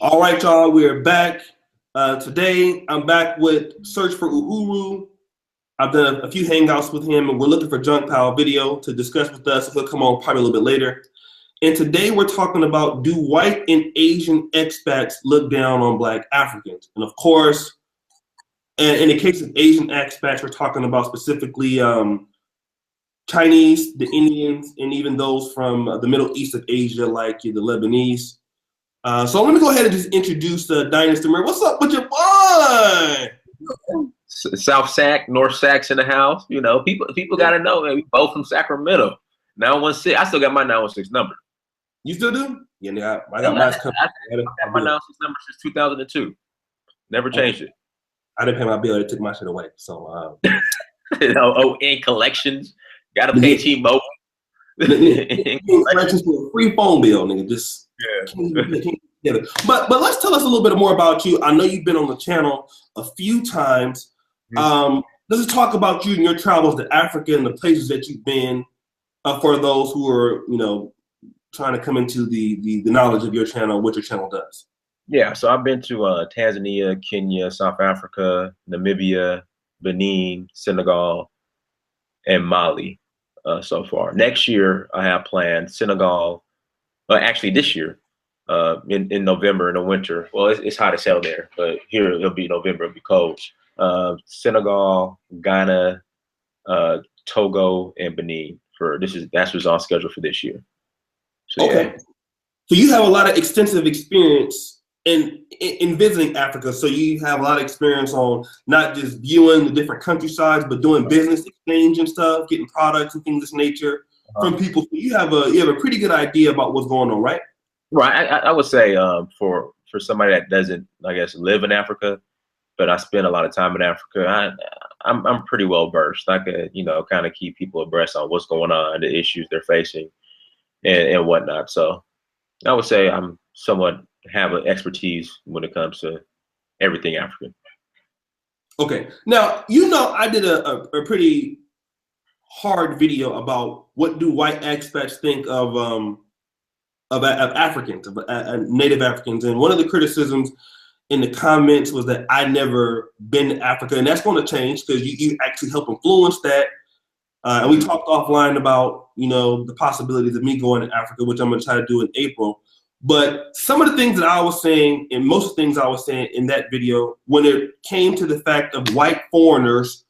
All right, y'all, we're back. Today, I'm back with Search for Uhuru. I've done a few hangouts with him, and we're looking for Junk Pal video to discuss with us. He'll come on probably a little bit later. And today, we're talking about, do white and Asian expats look down on Black Africans? And of course, and in the case of Asian expats, we're talking about specifically Chinese, the Indians, and even those from the Middle East of Asia, like the Lebanese. So let me go ahead and just introduce Dynasty Mirror. What's up with your boy? South Sac, North Sac's in the house. You know, people got to know, man. We both from Sacramento. 916. I still got my 916 number. You still do? Yeah, I got mine. I got my 916 number since 2002. Never changed it. I didn't pay my bill. They took my shit away. So, in collections, got to pay T-Mobile. Collections for a free phone bill, nigga. Just yeah. But let's tell us a little bit more about you. I know you've been on the channel a few times. Let's talk about you and your travels to Africa and the places that you've been. For those who are, trying to come into the knowledge of your channel, what your channel does. Yeah, so I've been to Tanzania, Kenya, South Africa, Namibia, Benin, Senegal, and Mali so far. Next year, I have planned Senegal. Actually, this year, in November, in the winter. Well, it's hot as hell there, but here it'll be November. It'll be cold. Senegal, Ghana, Togo, and Benin. That's what's on schedule for this year. So, okay. Yeah. So you have a lot of extensive experience in visiting Africa. So you have a lot of experience on not just viewing the different countrysides, but doing business exchange and stuff, getting products and things of this nature from people. So you have a pretty good idea about what's going on, right? Right. I would say for somebody that doesn't, I guess, live in Africa, but I spend a lot of time in Africa, I'm pretty well versed. I could, kind of keep people abreast on what's going on, the issues they're facing, and whatnot. So I would say I'm somewhat have an expertise when it comes to everything African. Okay. Now, I did a pretty hard video about what do white expats think of Africans, of Native Africans. And one of the criticisms in the comments was that I never been to Africa. And that's going to change because you actually help influence that. And we talked offline about, the possibilities of me going to Africa, which I'm going to try to do in April. But some of the things that I was saying, and most of the things I was saying in that video, when it came to the fact of white foreigners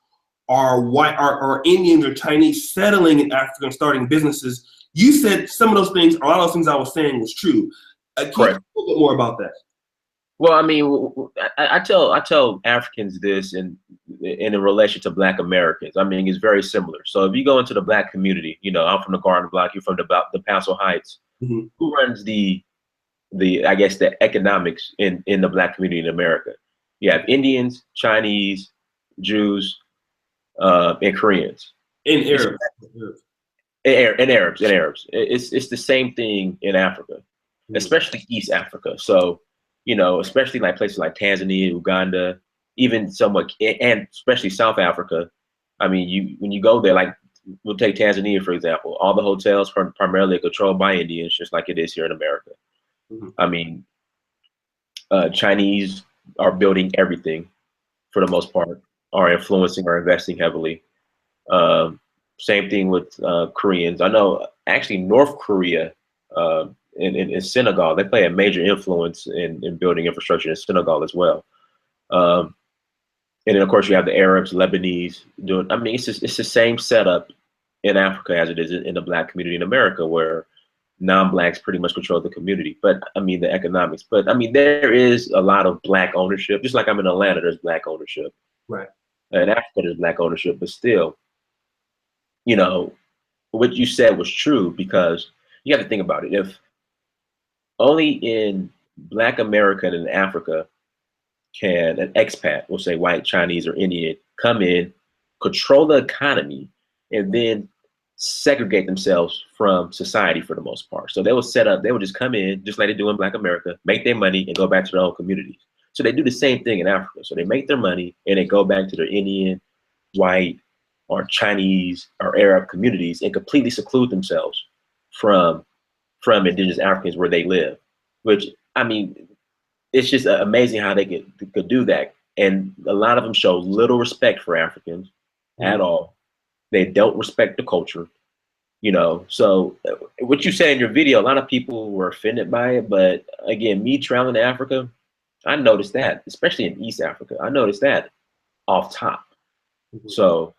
or Indians or Chinese settling in Africa and starting businesses, you said some of those things, a lot of those things I was saying was true. Can you talk a little bit more about that? Well, I mean, I tell Africans this in relation to Black Americans. I mean, it's very similar. So if you go into the Black community, I'm from the Garden Block, you're from the Paso Heights. Mm-hmm. Who runs the economics in the Black community in America? You have Indians, Chinese, Jews, and Koreans. And Arabs. And Arabs. It's the same thing in Africa, especially East Africa. So, especially like places like Tanzania, Uganda, even somewhat, and especially South Africa. I mean, when you go there, like we'll take Tanzania, for example, all the hotels primarily controlled by Indians, just like it is here in America. Mm-hmm. I mean, Chinese are building everything for the most part, are influencing or investing heavily. Same thing with Koreans. I know actually North Korea in Senegal, they play a major influence in building infrastructure in Senegal as well. And then of course you have the Arabs, Lebanese doing. I mean, it's the same setup in Africa as it is in the Black community in America, where non-Blacks pretty much control the community. But I mean the economics. But I mean there is a lot of Black ownership. Just like I'm in Atlanta, there's Black ownership. Right. In Africa, there's Black ownership, but still, what you said was true, because you have to think about it. If only in Black America and in Africa can an expat, we'll say white, Chinese, or Indian, come in, control the economy, and then segregate themselves from society for the most part. So they will just come in, just like they do in Black America, make their money and go back to their own communities. So they do the same thing in Africa. So they make their money and they go back to their Indian, white, or Chinese or Arab communities and completely seclude themselves from indigenous Africans where they live, which, I mean, it's just amazing how they could do that. And a lot of them show little respect for Africans at all. They don't respect the culture, you know. So what you said in your video, a lot of people were offended by it. But again, me traveling to Africa, I noticed that, especially in East Africa, I noticed that off top. So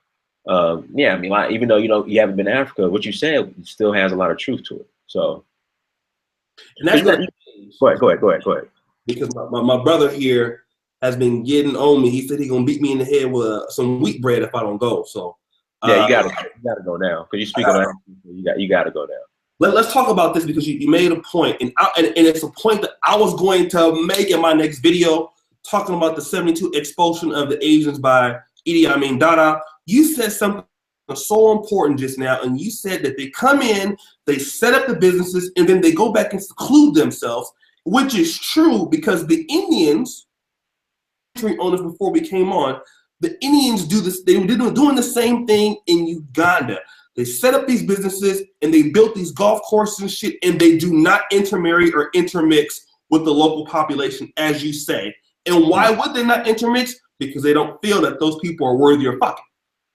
yeah, I mean, like, even though you haven't been to Africa, what you said still has a lot of truth to it. So, and that's go ahead. Because my brother here has been getting on me. He said he's gonna beat me in the head with some wheat bread if I don't go. So yeah, you gotta go now because you're speaking on you gotta go now. Let's talk about this because you made a point, and it's a point that I was going to make in my next video, talking about the 72 expulsion of the Asians by Idi Amin Dada. You said something so important just now, and you said that they come in, they set up the businesses, and then they go back and seclude themselves, which is true because the Indians, owners before we came on, the Indians do this. They were doing the same thing in Uganda. They set up these businesses and they built these golf courses and shit, and they do not intermarry or intermix with the local population, as you say. And why would they not intermix? Because they don't feel that those people are worthy of fucking.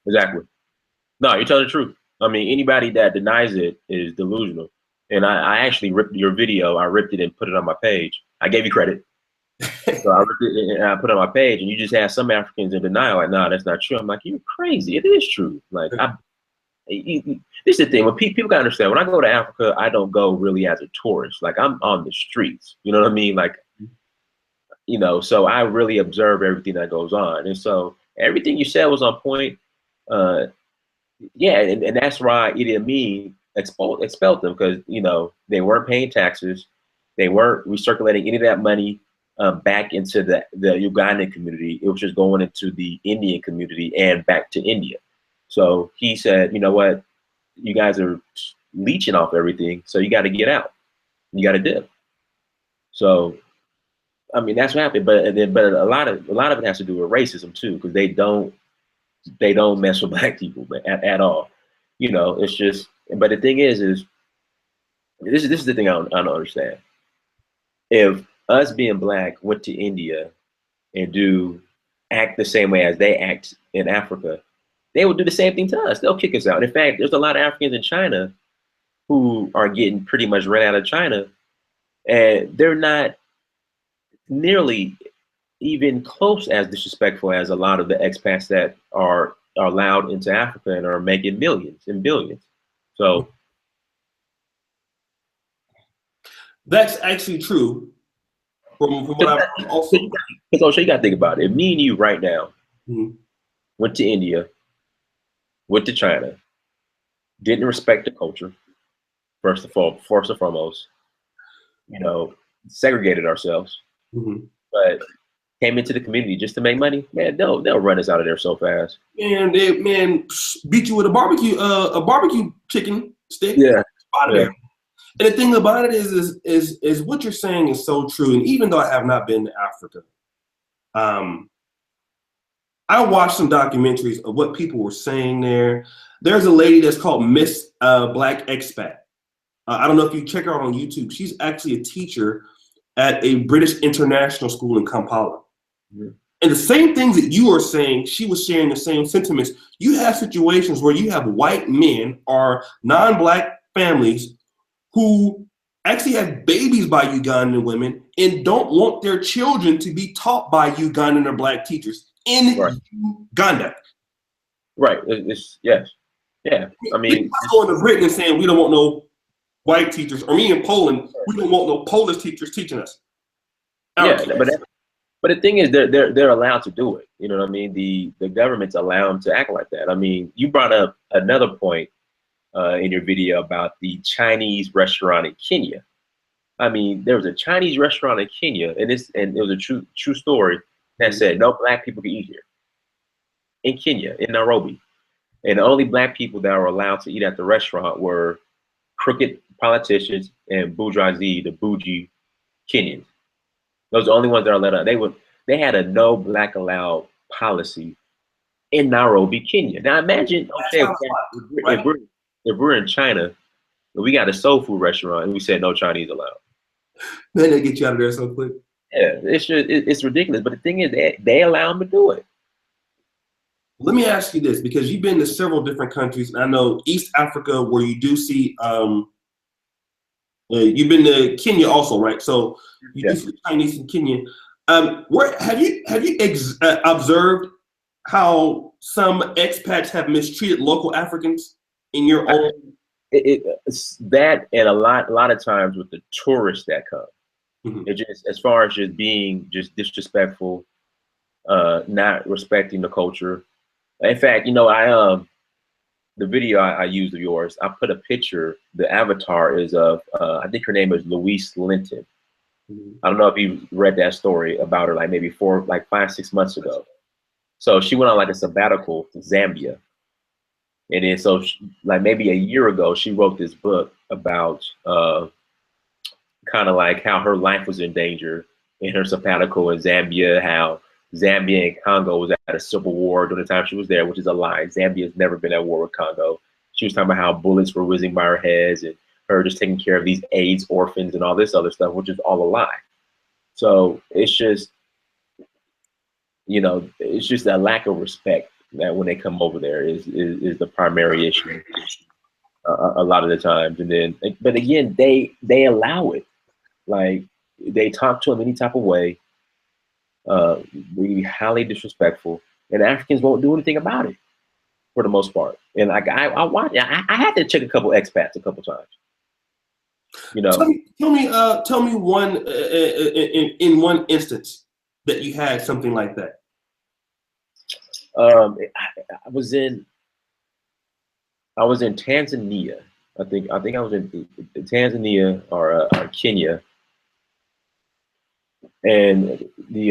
Exactly. No, you're telling the truth. I mean, anybody that denies it is delusional. And I actually ripped your video. I ripped it and put it on my page. I gave you credit. So I ripped it and I put it on my page, and you just had some Africans in denial. Like, no, that's not true. I'm like, you're crazy. It is true. Like, this is the thing. When people gotta understand, when I go to Africa, I don't go really as a tourist. Like, I'm on the streets. You know what I mean? Like, you know, so I really observe everything that goes on. And so everything you said was on point. Yeah, and that's why Idi Amin expelled them, because, you know, they weren't paying taxes. They weren't recirculating any of that money back into the Ugandan community. It was just going into the Indian community and back to India. So he said, you know what, you guys are leeching off everything, so you got to get out. You got to dip. So, I mean, that's what happened. But a lot of it has to do with racism too, because they don't mess with black people at all. You know, it's just. But the thing is this is the thing I don't understand. If us being black went to India and act the same way as they act in Africa, they would do the same thing to us. They'll kick us out. In fact, there's a lot of Africans in China who are getting pretty much run out of China, and they're not nearly even close as disrespectful as a lot of the expats that are allowed into Africa and are making millions and billions. So that's actually true. From what I've also, because you got to think about it. If me and you right now went to India, went to China, didn't respect the culture, first and foremost, you know, segregated ourselves, but came into the community just to make money, man, they'll run us out of there so fast. Man, they beat you with a barbecue chicken stick. Yeah. And the thing about it is what you're saying is so true. And even though I have not been to Africa, I watched some documentaries of what people were saying there. There's a lady that's called Miss Black Expat. I don't know if you check her out on YouTube. She's actually a teacher at a British international school in Kampala. And the same things that you are saying, she was sharing the same sentiments. You have situations where you have white men or non-black families who actually have babies by Ugandan women and don't want their children to be taught by Ugandan or black teachers in Uganda. Right. Yes. Yeah. I mean, going to Britain and saying we don't want no white teachers, or me in Poland, we don't want no Polish teachers teaching us. Yeah, but the thing is, they're allowed to do it. You know what I mean? The government's allowed them to act like that. I mean, you brought up another point in your video about the Chinese restaurant in Kenya. I mean, there was a Chinese restaurant in Kenya, and it was a true story that said no black people can eat here in Kenya, in Nairobi, and the only black people that were allowed to eat at the restaurant were crooked politicians and bourgeoisie, the bougie Kenyans. Those are the only ones that are let out. They had a no black allowed policy in Nairobi, Kenya. Now imagine, okay, if we're in China and we got a soul food restaurant and we said no Chinese allowed. Man, they get you out of there so quick. Yeah, it's ridiculous. But the thing is, they allow them to do it. Let me ask you this, because you've been to several different countries, and I know East Africa, where you do see, you've been to Kenya also, right? So you do Yeah. see Chinese in Kenya. Where have you observed how some expats have mistreated local Africans in your own? It's that, and a lot of times with the tourists that come, Mhm. it just as far as just being just disrespectful, not respecting the culture. In fact, the video I used of yours, I put a picture. The avatar is of I think her name is Louise Linton. Mhm. I don't know if you read that story about her, like maybe 5, 6 months ago. So she went on like a sabbatical to Zambia, and then like maybe a year ago, she wrote this book about kind of like how her life was in danger in her sabbatical in Zambia, how Zambia and Congo was at a civil war during the time she was there, which is a lie. Zambia has never been at war with Congo. She was talking about how bullets were whizzing by her heads and her just taking care of these AIDS orphans and all this other stuff, which is all a lie. So it's just a lack of respect that when they come over there is the primary issue a lot of the times. And then, but again, they allow it. Like they talk to them any type of way, be highly disrespectful, and Africans won't do anything about it for the most part. And like I watch, I had to check a couple expats a couple times. You know, Tell me one in one instance that you had something like that. I was in Tanzania. I think I was in Tanzania or Kenya, and the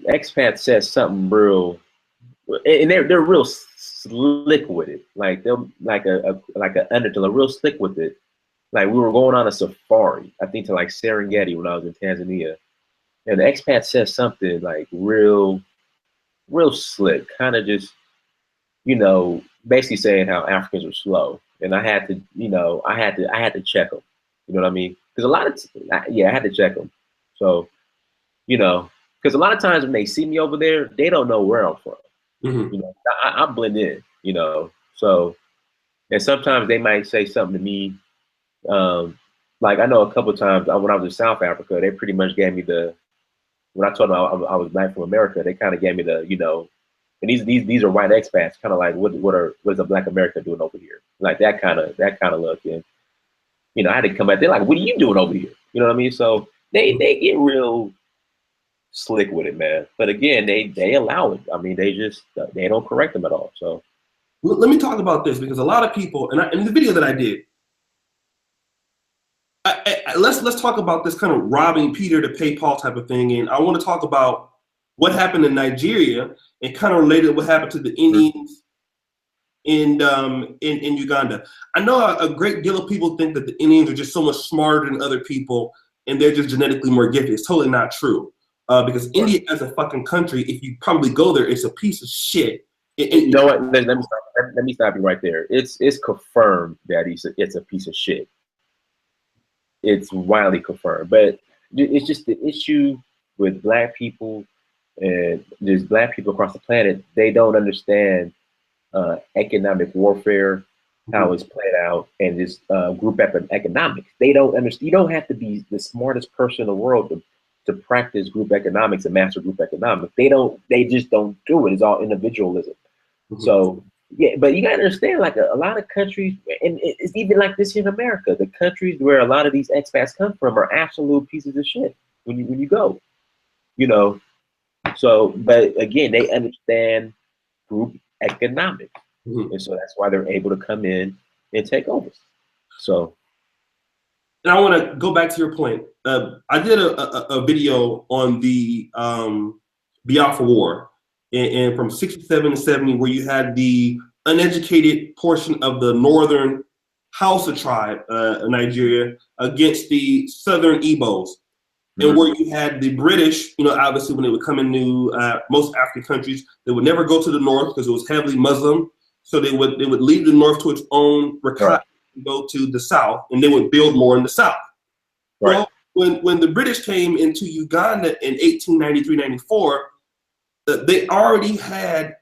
expat says something real, and they're real slick with it. Like they're like a undertone, real slick with it. Like we were going on a safari, I think to like Serengeti when I was in Tanzania, and the expat says something like real slick, kind of just basically saying how Africans are slow, and I had to check them. You know what I mean? Because I had to check them. So because a lot of times when they see me over there, they don't know where I'm from. Mm-hmm. I blend in. So and sometimes they might say something to me. Um, like I know a couple of times when I was in South Africa, they pretty much gave me when I told them I was back from America, they kind of gave me and these are white expats, kind of like what is a black American doing over here, like that kind of look, and I had to come back. They're like, what are you doing over here? You know what I mean? So they get real slick with it, man. But again, they allow it. I mean, they don't correct them at all. So Let me talk about this, because a lot of people, and in the video that I did, let's talk about this kind of robbing Peter to pay Paul type of thing, and I want to talk about what happened in Nigeria and kind of related what happened to the Indians in Uganda. I know a great deal of people think that the Indians are just so much smarter than other people and they're just genetically more gifted. It's totally not true. Because India as a fucking country, if you probably go there, it's a piece of shit. you know what? Let me stop you right there. It's confirmed that it's a piece of shit. It's widely confirmed, but it's just the issue with black people and there's black people across the planet. They don't understand economic warfare, how it's played out, and this group economics. They don't understand. You don't have to be the smartest person in the world to practice group economics and master group economics. They just don't do it. It's all individualism. Mm-hmm. So yeah, but you gotta understand, like a lot of countries, and it's even like this here in America. The countries where a lot of these expats come from are absolute pieces of shit when you go. So, but again, they understand group economics. Mm-hmm. And so that's why they're able to come in and take over. So, and I want to go back to your point. I did a video on the Biafra War, and from 67 to 70, where you had the uneducated portion of the northern Hausa tribe, Nigeria, against the southern Igbos. And where you had the British, obviously when they would come into most African countries, they would never go to the north because it was heavily Muslim. So they would leave the north to its own, right, and go to the south, and they would build more in the south. Right. when the British came into Uganda in 1893-94, they already had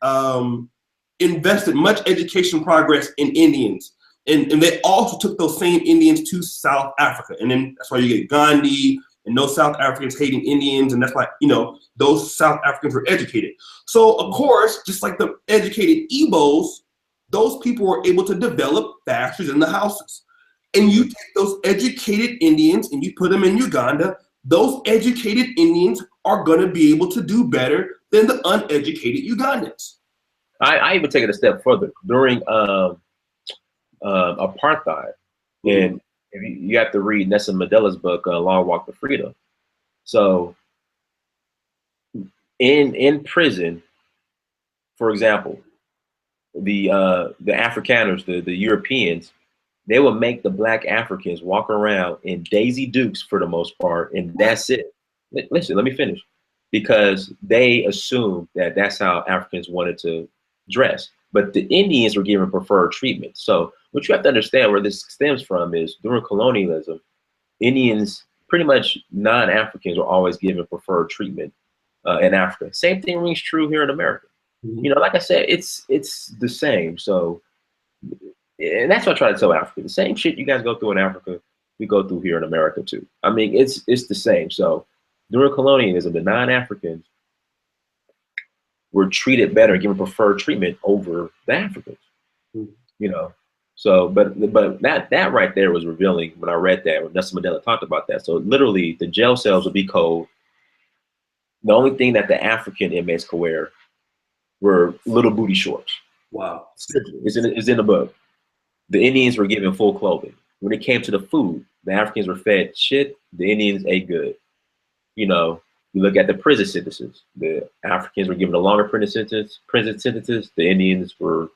invested much education progress in Indians. And they also took those same Indians to South Africa. And then that's why you get Gandhi and those South Africans hating Indians. And that's why, those South Africans were educated. So, of course, just like the educated Igbos, those people were able to develop factories in the houses. And you take those educated Indians and you put them in Uganda, those educated Indians are going to be able to do better than the uneducated Ugandans. I even take it a step further. During apartheid, and you have to read Nelson Mandela's book, Long Walk to Freedom. So in prison, for example, the Afrikaners, the Europeans, they would make the black Africans walk around in Daisy Dukes for the most part, and that's it. Listen, let me finish. Because they assumed that that's how Africans wanted to dress. But the Indians were given preferred treatment. So what you have to understand where this stems from is during colonialism, Indians, pretty much non-Africans, were always given preferred treatment in Africa. Same thing rings true here in America. Mm-hmm. Like I said, it's the same. So, and that's what I try to tell Africa. The same shit you guys go through in Africa, we go through here in America too. I mean, it's the same. So during colonialism, the non-Africans were treated better, given preferred treatment over the Africans. So, but that right there was revealing when I read that, when Nelson Mandela talked about that. So literally the jail cells would be cold. The only thing that the African inmates could wear were little booty shorts. Wow. It's in the book. The Indians were given full clothing. When it came to the food, the Africans were fed shit, the Indians ate good. You look at the prison sentences. The Africans were given a longer prison sentences. The Indians were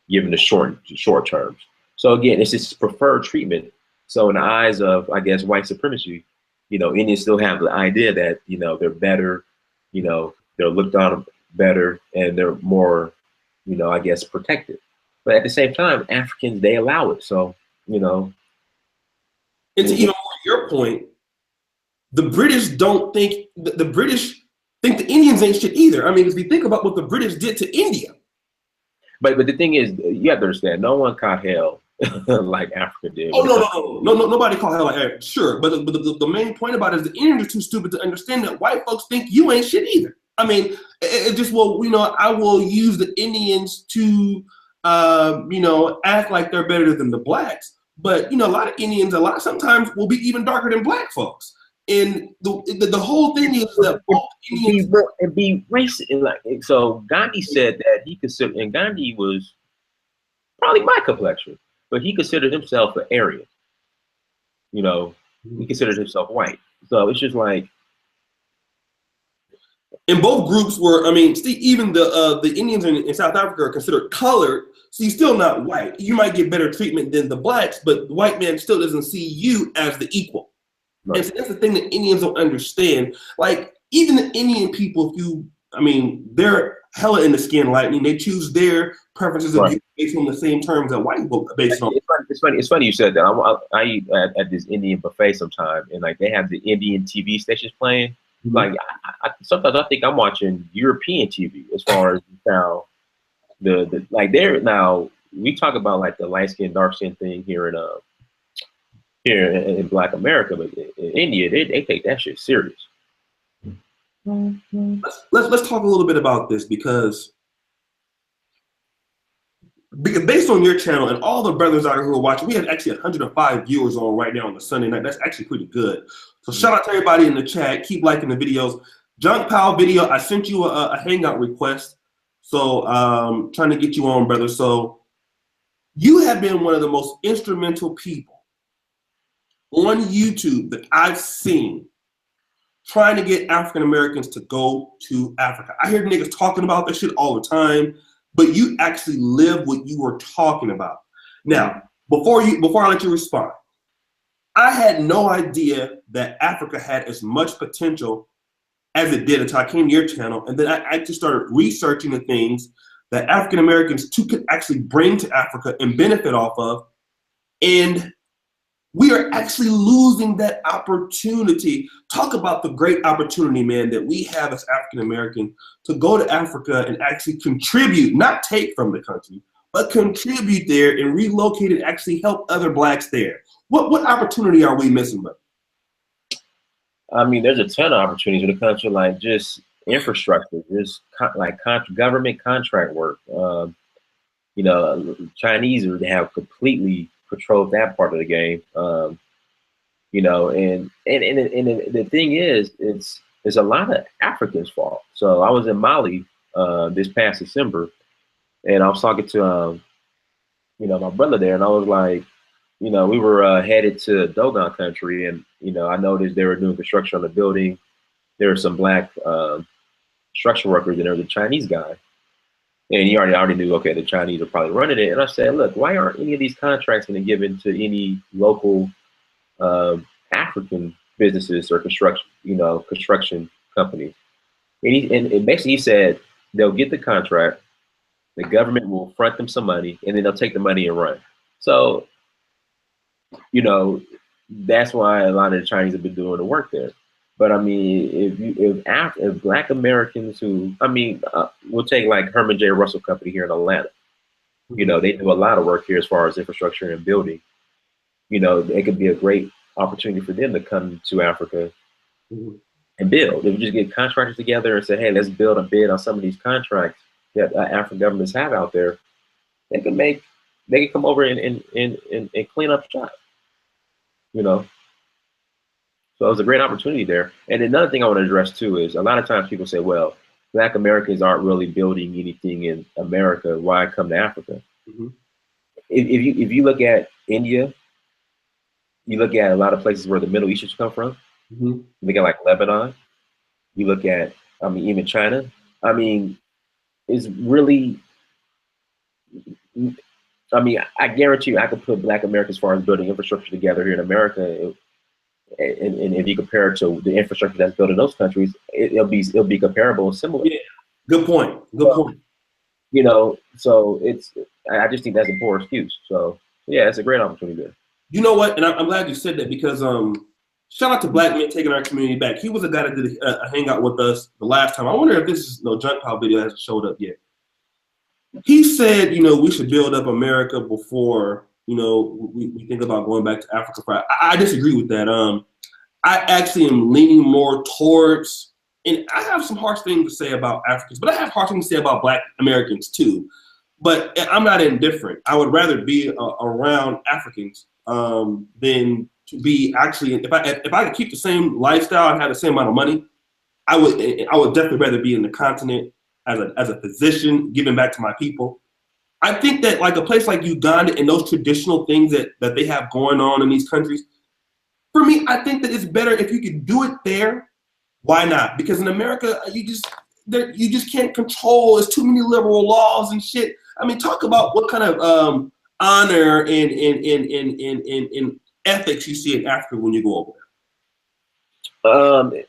given the short terms. So again, it's this preferred treatment. So in the eyes of, I guess, white supremacy, Indians still have the idea that, they're better, they're looked on better, and they're more, I guess, protected. But at the same time, Africans, they allow it. So, And to even more your point, the British don't think the British think the Indians ain't shit either. I mean, if you think about what the British did to India. But the thing is, you have to understand, no one caught hell like Africa did. Oh no, nobody caught hell like Africa. Sure, but the main point about it is the Indians are too stupid to understand that white folks think you ain't shit either. I mean, it just I will use the Indians to act like they're better than the blacks. But a lot of Indians, sometimes will be even darker than black folks. And the whole thing is that be racist. And so Gandhi said that he considered, and Gandhi was probably my complexion, but he considered himself an Aryan. He considered himself white. So it's just like, and both groups were. I mean, even the Indians in South Africa are considered colored. So you're still not white. You might get better treatment than the blacks, but the white man still doesn't see you as the equal. Right. And so that's the thing that Indians don't understand. Like, even the Indian people, they're hella in the skin lightning. They choose their preferences right. Based on the same terms that white people based on. It's funny you said that. I eat at this Indian buffet sometime, and they have the Indian TV stations playing. Mm-hmm. Sometimes I think I'm watching European TV as far as how they're now. We talk about the light skin, dark skin thing here in Black America, but in India, they take that shit serious. Let's talk a little bit about this because based on your channel and all the brothers out here who are watching, we have actually 105 viewers on right now on the Sunday night. That's actually pretty good. So shout out to everybody in the chat. Keep liking the videos. Junk Pal video, I sent you a hangout request. So trying to get you on, brother. So you have been one of the most instrumental people on YouTube that I've seen trying to get African Americans to go to Africa. I hear niggas talking about this shit all the time, but you actually live what you were talking about. Now, before I let you respond, I had no idea that Africa had as much potential as it did until I came to your channel, and then I actually started researching the things that African Americans too could actually bring to Africa and benefit off of. And We are actually losing that opportunity. Talk about the great opportunity, man, that we have as African Americans to go to Africa and actually contribute, not take from the country, but contribute there and relocate and actually help other blacks there. What opportunity are we missing, bro? I mean, there's a ton of opportunities when it comes to like just infrastructure, just government contract work. You know, Chinese have completely controlled that part of the game. You know, and the thing is, it's a lot of Africans' fault. So I was in Mali this past December, and I was talking to you know, my brother there, and I was like, you know, we were headed to Dogon country, and you know, I noticed they were doing construction on the building. There were some black construction workers, and there was a Chinese guy. And he already knew, okay, the Chinese are probably running it. And I said, look, why aren't any of these contracts going to give into any local African businesses or construction companies? And basically he said they'll get the contract, the government will front them some money, and then they'll take the money and run. So, you know, that's why a lot of the Chinese have been doing the work there. But I mean, if Black Americans who, I mean, we'll take like Herman J. Russell Company here in Atlanta. You know, they do a lot of work here as far as infrastructure and building. You know, it could be a great opportunity for them to come to Africa and build. If we just get contractors together and say, hey, let's build a bid on some of these contracts that African governments have out there, they can come over and clean up shop. You know. So it was a great opportunity there. And another thing I want to address too is a lot of times people say, well, Black Americans aren't really building anything in America. Why come to Africa? Mm-hmm. If you look at India, you look at a lot of places where the Middle Easterns come from. Mm-hmm. You look at like Lebanon. You look at, I mean, even China. I mean, it's really, I mean, I guarantee you I could put Black Americans as far as building infrastructure together here in America. And if you compare it to the infrastructure that's built in those countries, it'll be comparable and similar. Yeah, good point. Good point. You know, so I just think that's a poor excuse. So yeah, it's a great opportunity there. You know what? And I'm glad you said that because shout out to Black Men Taking Our Community Back. He was a guy that did a hangout with us the last time. I wonder if this is junk pile video hasn't showed up yet. He said, you know, we should build up America before, you know, we think about going back to Africa. I disagree with that. I actually am leaning more towards, and I have some harsh things to say about Africans, but I have harsh things to say about Black Americans too. But I'm not indifferent. I would rather be around Africans than to be actually. If I could keep the same lifestyle and have the same amount of money, I would definitely rather be in the continent as a physician, giving back to my people. I think that like a place like Uganda and those traditional things that they have going on in these countries, for me, I think that it's better if you can do it there. Why not? Because in America, you just can't control. There's too many liberal laws and shit. I mean, talk about what kind of honor and ethics you see in Africa when you go over there.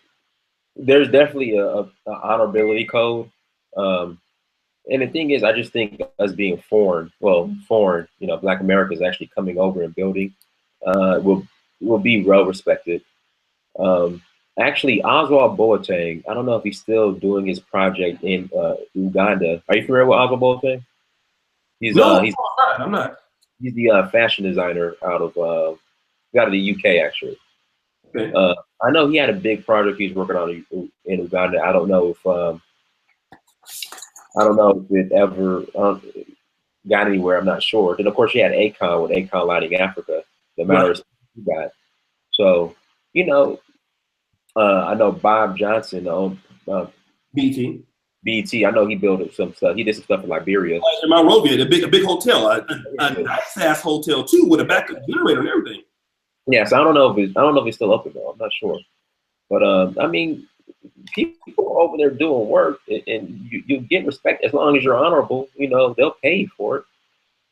There's definitely a honorability code. And the thing is, I just think us being foreign, you know, Black Americans actually coming over and building will be well respected. Actually, Oswald Boateng, I don't know if he's still doing his project in Uganda. Are you familiar with Oswald Boateng? I'm not. He's the fashion designer out of the UK, actually. Okay. I know he had a big project he's working on in Uganda. I don't know if it ever got anywhere. I'm not sure. Then of course he had Akon with Akon Lighting Africa, the amount of he got. So you know, I know Bob Johnson BT. I know he built some stuff. He did some stuff in Liberia. In Monrovia, a big hotel, a nice ass hotel too, with a backup generator and everything. Yes, I don't know if it's still open though. I'm not sure, but I mean, people over there doing work, and you get respect as long as you're honorable. You know, they'll pay you for it.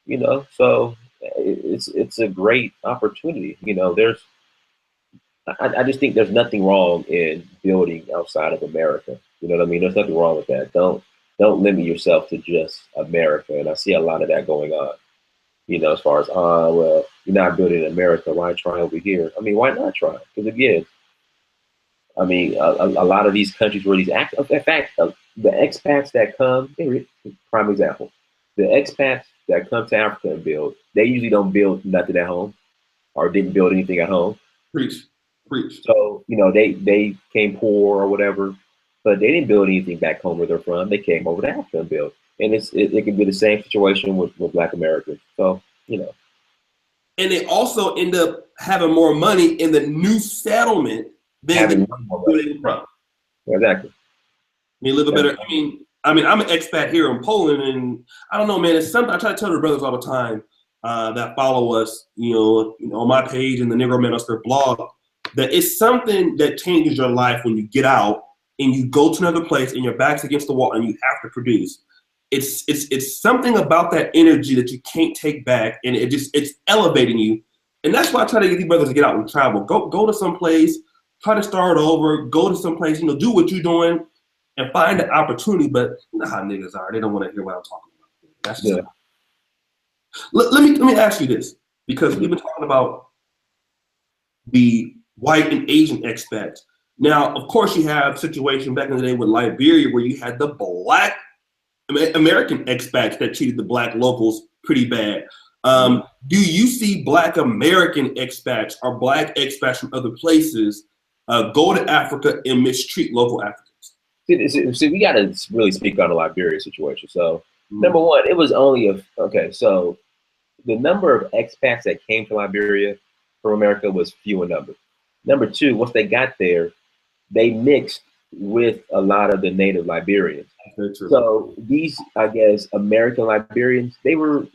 You know, so it's a great opportunity. You know, I just think there's nothing wrong in building outside of America. You know what I mean? There's nothing wrong with that. Don't limit yourself to just America. And I see a lot of that going on. You know, as far as well, you're not building in America. Why try over here? I mean, why not try? Because again, I mean, a lot of these countries where in fact, the expats that come, prime example, the expats that come to Africa and build, they usually don't build nothing at home or didn't build anything at home. Preach, preach. So, you know, they came poor or whatever, but they didn't build anything back home where they're from. They came over to Africa and built. And it can be the same situation with Black Americans. So, you know. And they also end up having more money in the new settlement than where they were from. Exactly. They live a better. I mean, I'm an expat here in Poland, and I don't know, man. It's something I try to tell the brothers all the time that follow us, you know, on my page and the Negro Minister blog, that it's something that changes your life when you get out and you go to another place and your back's against the wall and you have to produce. It's something about that energy that you can't take back, and it's elevating you. And that's why I try to get these brothers to get out and travel. Go to some place, try to start over, go to some place, you know, do what you're doing and find the opportunity. But you know how niggas are. They don't want to hear what I'm talking about. That's just let me ask you this, because we've been talking about the white and Asian expats. Now, of course, you have a situation back in the day with Liberia where you had the Black American expats that treated the Black locals pretty bad. Do you see Black American expats or Black expats from other places go to Africa and mistreat local Africans? See, we got to really speak on the Liberia situation. So, number one, it was only so the number of expats that came to Liberia from America was few in number. Number two, once they got there, they mixed with a lot of the native Liberians. So these, I guess, American Liberians, they were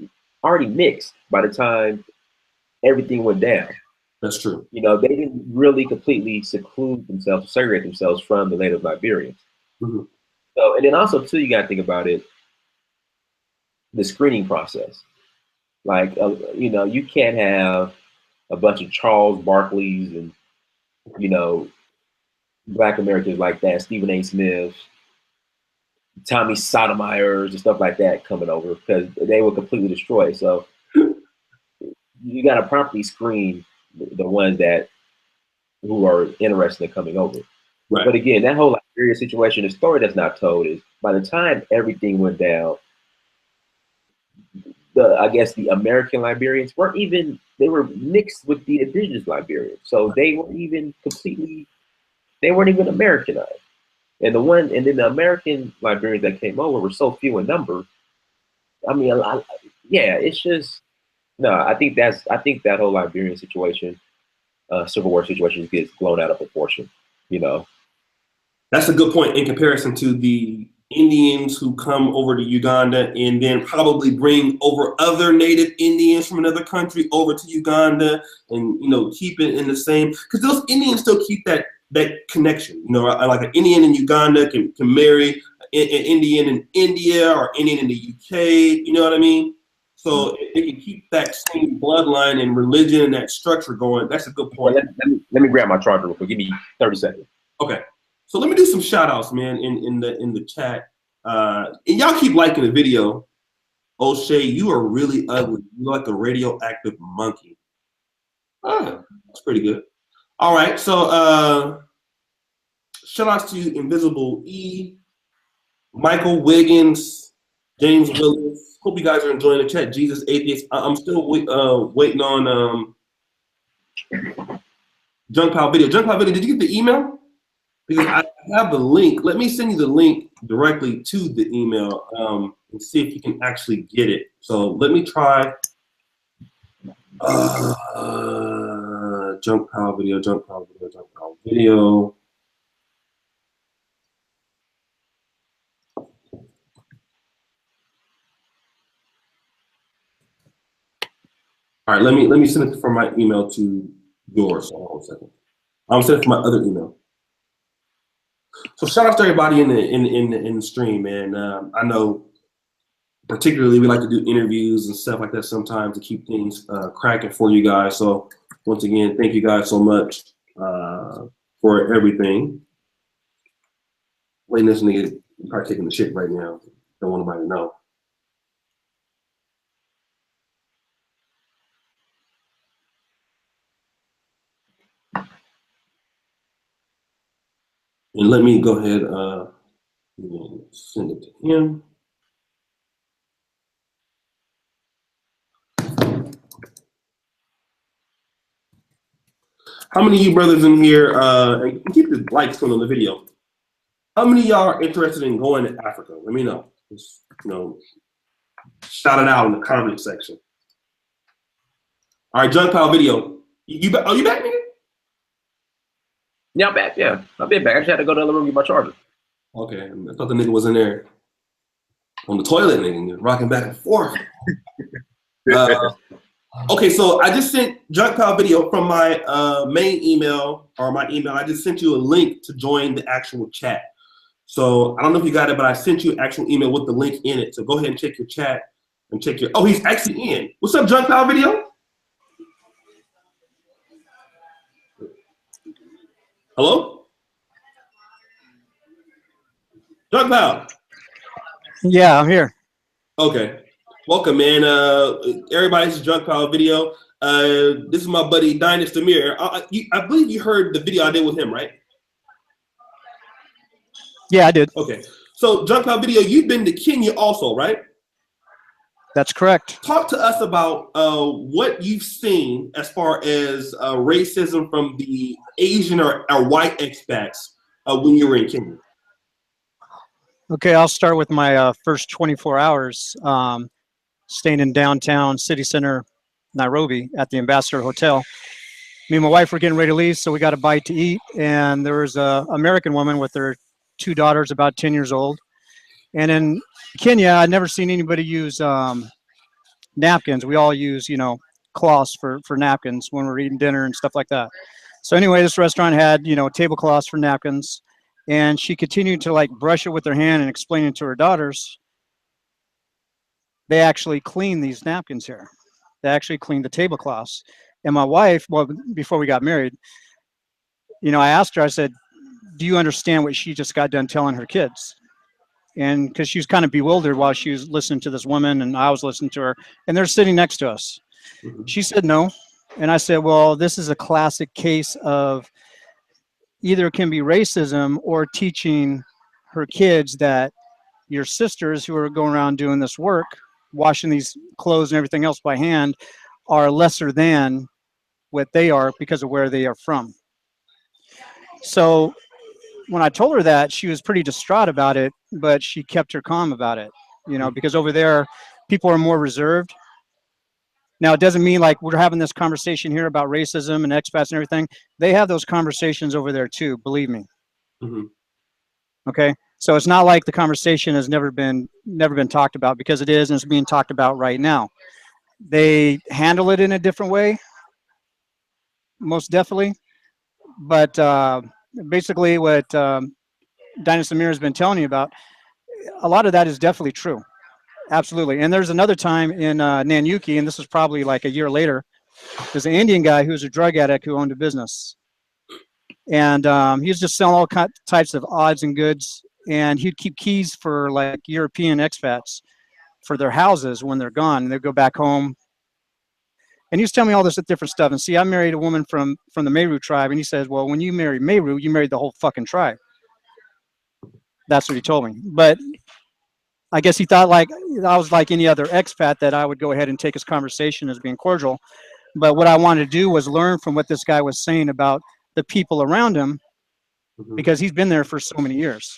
already mixed by the time everything went down. That's true. You know, they didn't really completely seclude themselves, segregate themselves from the native Liberians. So, and then also too, you got to think about it, the screening process. Like, you know, you can't have a bunch of Charles Barkleys and, you know, Black Americans like that, Stephen A. Smith, Tommy Sotomayers and stuff like that coming over, because they were completely destroyed. So you got to properly screen the ones who are interested in coming over. Right. But again, that whole Liberia situation, the story that's not told is by the time everything went down, I guess the American Liberians they were mixed with the indigenous Liberians. So they weren't even Americanized. And then the American Liberians that came over were so few in number. I mean, it's just, no, I think that whole Liberian situation, Civil War situation gets blown out of proportion, you know. That's a good point in comparison to the Indians who come over to Uganda and then probably bring over other native Indians from another country over to Uganda and, you know, keep it in the same, because those Indians still keep that connection. You know, like an Indian in Uganda can marry an Indian in India or Indian in the UK, you know what I mean? So they can keep that same bloodline and religion and that structure going. That's a good point. Well, let me grab my charger real quick. Give me 30 seconds. Okay. So let me do some shout outs, man, in the chat. And y'all keep liking the video. O'Shea, you are really ugly. You're like a radioactive monkey. Oh, that's pretty good. All right. So shout outs to Invisible E, Michael Wiggins, James Willis. Hope you guys are enjoying the chat. Jesus Atheist. I'm still waiting on Junk Pile Video. Junk Pile Video, did you get the email? Because I have the link. Let me send you the link directly to the email and see if you can actually get it. So let me try Junk Pile Video, Junk Pile Video, Junk Pile Video. All right, let me send it from my email to yours. Hold on a second. I'm sending it from my other email. So shout out to everybody in the stream, man. I know particularly we like to do interviews and stuff like that sometimes to keep things cracking for you guys. So once again, thank you guys so much for everything. Wait, this nigga probably taking the shit right now. Don't want nobody to know. And let me go ahead send it to him. How many of you brothers in here, and keep the likes on the video, how many of y'all are interested in going to Africa? Let me know. Just, shout it out in the comment section. All right, Junk Pile Video. You back, nigga? Yeah, I'm back. Yeah, I've been back. I just had to go to the other room and get my charger. Okay, I thought the nigga was in there on the toilet, nigga, rocking back and forth. Okay, so I just sent Junk Pile Video from my main email or my email. I just sent you a link to join the actual chat. So I don't know if you got it, but I sent you an actual email with the link in it. So go ahead and check your chat and check your. Oh, he's actually in. What's up, Junk Pile Video? Hello? Junk Pile. Yeah, I'm here. Okay. Welcome, man. Everybody's Junk Pile Video. This is my buddy, Dynasty Demir. I believe you heard the video I did with him, right? Yeah, I did. Okay. So, Junk Pile Video, you've been to Kenya also, right? That's correct. Talk to us about what you've seen as far as racism from the Asian or white expats when you were in Kenya. Okay, I'll start with my first 24 hours staying in downtown city center, Nairobi at the Ambassador Hotel. Me and my wife were getting ready to leave, so we got a bite to eat, and there was a American woman with her 2 daughters about 10 years old. And in Kenya, I'd never seen anybody use napkins. We all use, cloths for napkins when we're eating dinner and stuff like that. So anyway, this restaurant had, tablecloths for napkins, and she continued to like brush it with her hand and explain it to her daughters. They actually clean these napkins here. They actually clean the tablecloths. And my wife, well, before we got married, I asked her, I said, do you understand what she just got done telling her kids? And because she was kind of bewildered while she was listening to this woman and I was listening to her, and they're sitting next to us. Mm-hmm. She said no. And I said, well, this is a classic case of either it can be racism or teaching her kids that your sisters who are going around doing this work, washing these clothes and everything else by hand, are lesser than what they are because of where they are from. So when I told her that, she was pretty distraught about it, but she kept her calm about it, because over there, people are more reserved. Now, it doesn't mean like we're having this conversation here about racism and expats and everything. They have those conversations over there too, believe me. Mm-hmm. Okay, so it's not like the conversation has never been talked about, because it is, and it's being talked about right now. They handle it in a different way, most definitely. But basically what Dynasty Demir has been telling you about, a lot of that is definitely true. Absolutely. And there's another time in Nanyuki, and this was probably like a year later, there's an Indian guy who was a drug addict who owned a business. And he was just selling all types of odds and goods. And he'd keep keys for like European expats for their houses when they're gone. And they'd go back home. And he was telling me all this different stuff. And see, I married a woman from the Meru tribe. And he says, well, when you marry Meru, you married the whole fucking tribe. That's what he told me. But I guess he thought like I was like any other expat, that I would go ahead and take his conversation as being cordial. But what I wanted to do was learn from what this guy was saying about the people around him, because he's been there for so many years.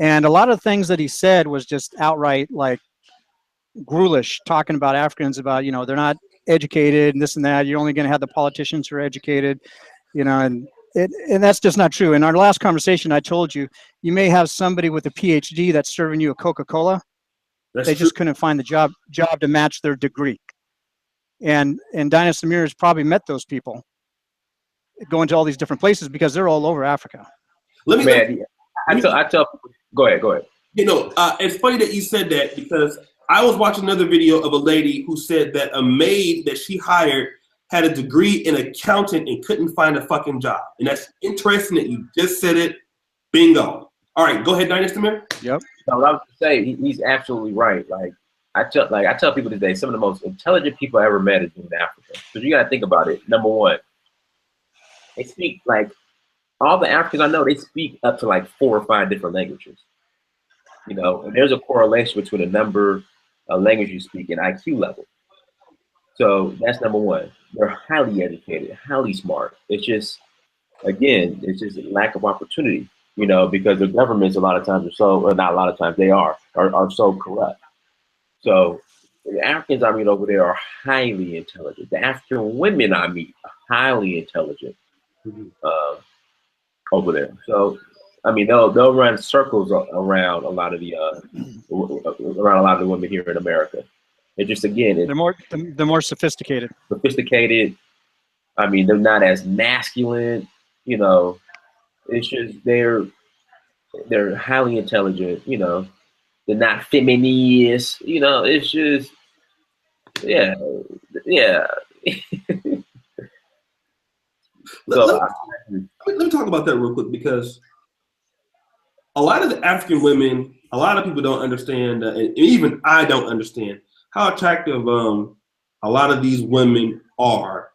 And a lot of things that he said was just outright like ghoulish, talking about Africans, about, they're not educated and this and that. You're only going to have the politicians who are educated, and that's just not true. In our last conversation, I told you, you may have somebody with a PhD that's serving you a Coca-Cola. They just couldn't find the job to match their degree. And Dynasty Demir has probably met those people going to all these different places, because they're all over Africa. I tell go ahead. It's funny that you said that, because I was watching another video of a lady who said that a maid that she hired had a degree in accounting and couldn't find a fucking job. And that's interesting that you just said it. Bingo. All right, go ahead, Dynasty Demir. Yep. No, what I was going to say, he's absolutely right. I tell people today, some of the most intelligent people I ever met is in Africa. So you got to think about it. Number one, they speak like all the Africans I know, they speak up to like 4 or 5 different languages. And there's a correlation between the number of languages you speak and IQ level. So that's number one. They're highly educated, highly smart. It's just, again, it's just a lack of opportunity, because the governments a lot of times are so, well, not a lot of times, they are so corrupt. So the Africans I meet over there are highly intelligent. The African women I meet are highly intelligent over there. So, I mean, they'll run circles around a lot of the women here in America. It just, again, they're more sophisticated. Sophisticated. I mean, they're not as masculine. It's just they're highly intelligent. They're not feminist. It's just yeah. Let me talk about that real quick, because a lot of the African women, a lot of people don't understand, and even I don't understand how attractive a lot of these women are.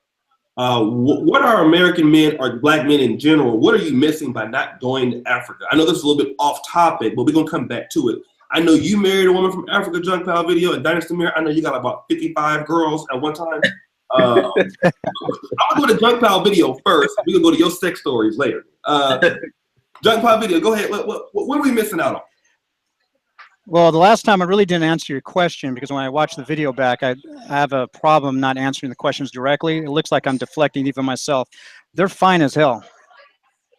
What are American men or Black men in general? What are you missing by not going to Africa? I know this is a little bit off topic, but we're gonna come back to it. I know you married a woman from Africa, Junk Pal Video, at Dynasty Mirror. I know you got about 55 girls at one time. I'm gonna go to Junk Pal Video first. We're gonna go to your sex stories later. Junk Pal Video, go ahead. What are we missing out on? Well, the last time I really didn't answer your question, because when I watch the video back, I have a problem not answering the questions directly. It looks like I'm deflecting even myself. They're fine as hell.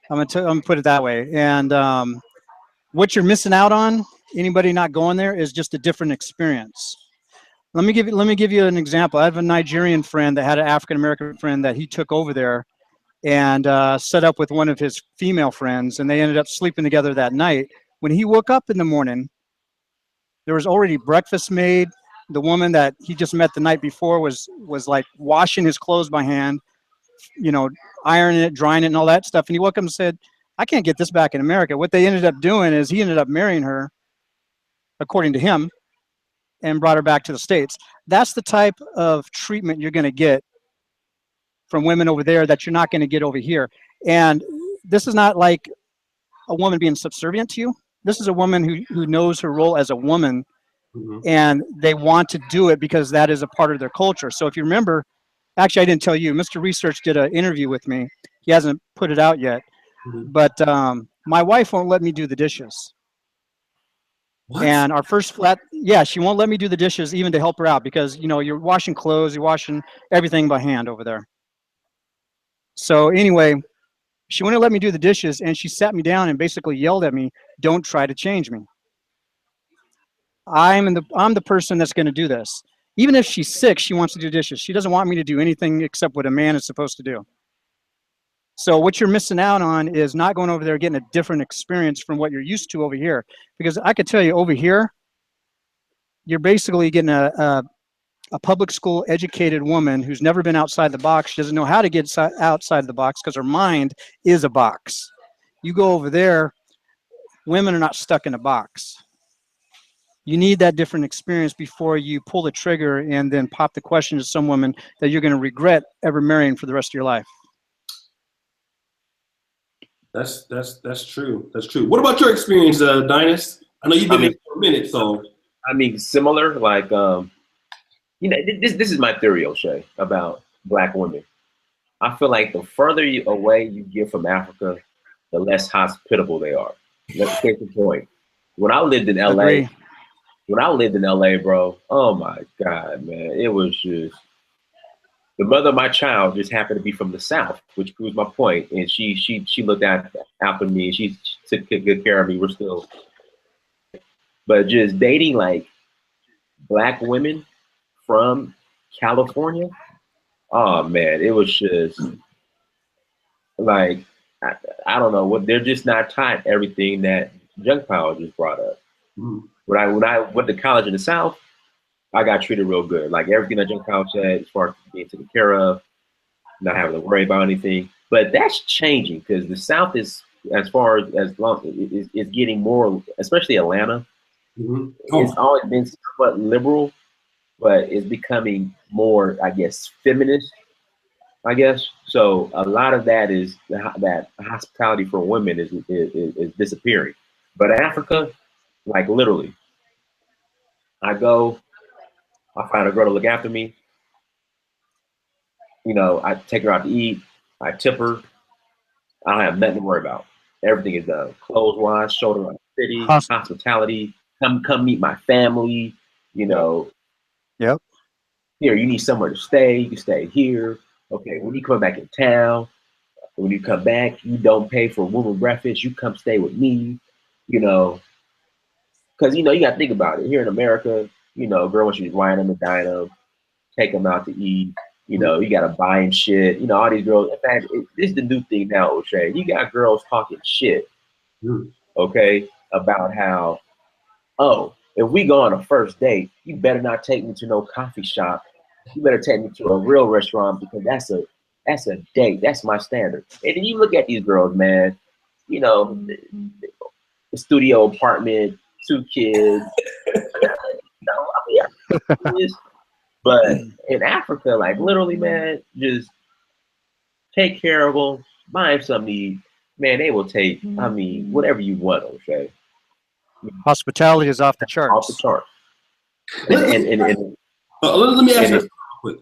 I'm gonna put it that way. And what you're missing out on, anybody not going there, is just a different experience. Let me give you an example. I have a Nigerian friend that had an African American friend that he took over there and set up with one of his female friends, and they ended up sleeping together that night. When he woke up in the morning, there was already breakfast made. The woman that he just met the night before was like washing his clothes by hand, ironing it, drying it, and all that stuff. And he woke up and said, I can't get this back in America. What they ended up doing is he ended up marrying her, according to him, and brought her back to the States. That's the type of treatment you're going to get from women over there that you're not going to get over here. And this is not like a woman being subservient to you. This is a woman who knows her role as a woman, and they want to do it because that is a part of their culture. So if you remember, actually, I didn't tell you, Mr. Research did an interview with me. He hasn't put it out yet, but my wife won't let me do the dishes. What? And our first flat, she won't let me do the dishes even to help her out, because, you're washing clothes, you're washing everything by hand over there. So anyway, she wouldn't let me do the dishes, and she sat me down and basically yelled at me, don't try to change me. I'm the person that's going to do this. Even if she's sick, she wants to do dishes. She doesn't want me to do anything except what a man is supposed to do. So what you're missing out on is not going over there getting a different experience from what you're used to over here. Because I could tell you, over here, you're basically getting a public school educated woman who's never been outside the box. She doesn't know how to get outside the box because her mind is a box. You go over there, women are not stuck in a box. You need that different experience before you pull the trigger and then pop the question to some woman that you're going to regret ever marrying for the rest of your life. That's true. That's true. What about your experience, Dynus? I know you've been here for a minute, so. I mean, similar, like, this is my theory, O'Shea, about Black women. I feel like the further away you get from Africa, the less hospitable they are. Let's take the point. When I lived in LA, bro, oh my God, man, it was just, the mother of my child just happened to be from the South, which proves my point. And she looked after me, and she took good care of me. We're still, but just dating like Black women from California, oh man, it was just like, I don't know what, they're just not taught everything that Junk Power just brought up. When I went to college in the South, I got treated real good. Like everything that Junk Power said, as far as being taken care of, not having to worry about anything. But that's changing, because the South is, as far as long, is getting more, especially Atlanta. It's always been somewhat liberal, but it's becoming more, I guess, feminist, I guess. So a lot of that is that hospitality for women is disappearing. But Africa, like literally, I go, I find a girl to look after me. You know, I take her out to eat. I tip her. I don't have nothing to worry about. Everything is done. Clothes wash, shoulder on the city, Hos- hospitality. Come meet my family. You know, Yep. here you need somewhere to stay. You can stay here. Okay, when you come back in town, when you come back, you don't pay for room and breakfast. You come stay with me. You know, because you know you got to think about it. Here in America, you know, girl wants you to wine them and dine them, take them out to eat. You know, you gotta buy him shit. You know, all these girls. In fact, this is the new thing now, O'Shea. You got girls talking shit, okay, about how, oh, if we go on a first date, you better not take me to no coffee shop. You better take me to a real restaurant because that's a date. That's my standard. And then you look at these girls, man. You know, the studio apartment, 2 kids. No, I mean, but in Africa, like literally, man, just take care of them, buy them something to eat. Man, they will take, I mean, whatever you want, okay? Hospitality is off the Off the charts. chart. Let me ask you and this real quick.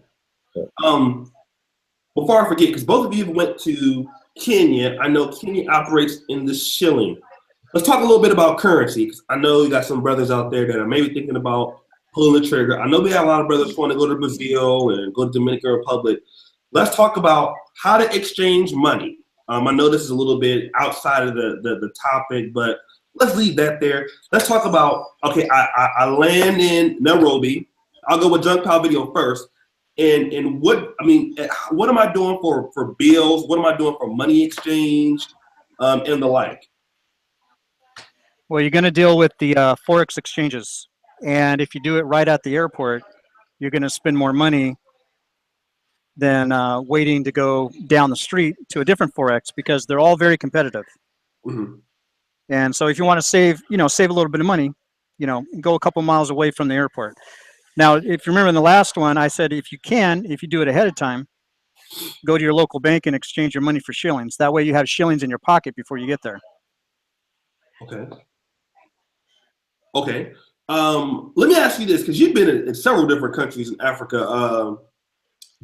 Before I forget, because both of you went to Kenya, I know Kenya operates in the shilling. Let's talk a little bit about currency, because I know you got some brothers out there that are maybe thinking about pulling the trigger. I know we have a lot of brothers who want to go to Brazil and go to Dominican Republic. Let's talk about how to exchange money. I know this is a little bit outside of the topic, but let's leave that there. Let's talk about, okay, I land in Nairobi. I'll go with Junk Pal Video first. And what, I mean, what am I doing for bills? What am I doing for money exchange and the like? Well, you're going to deal with the forex exchanges, and if you do it right at the airport, you're going to spend more money than waiting to go down the street to a different forex because they're all very competitive. Mm-hmm. And so, if you want to save, save a little bit of money, go a couple miles away from the airport. Now, if you remember in the last one, I said if you do it ahead of time, go to your local bank and exchange your money for shillings. That way, you have shillings in your pocket before you get there. Okay. Okay. Let me ask you this, because you've been in several different countries in Africa,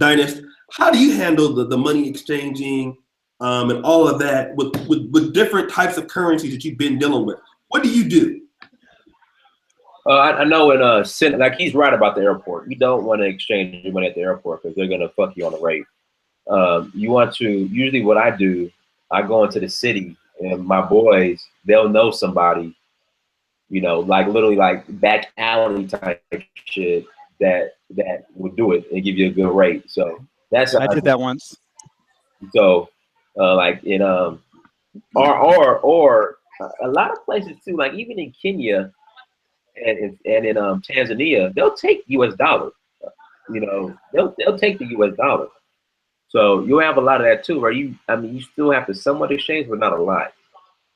Dynast. How do you handle the money exchanging and all of that with different types of currencies that you've been dealing with? What do you do? I know in like he's right about the airport. You don't want to exchange your money at the airport because they're gonna fuck you on the rate. You want to usually what I do, I go into the city and my boys, they'll know somebody, you know, like literally like back alley type shit that would do it and give you a good rate. So that's I did that once. so like in or a lot of places too, like even in Kenya and in Tanzania, they'll take U.S. dollars. You know, they'll take the U.S. dollar. So you'll have a lot of that too, where you still have to somewhat exchange, but not a lot.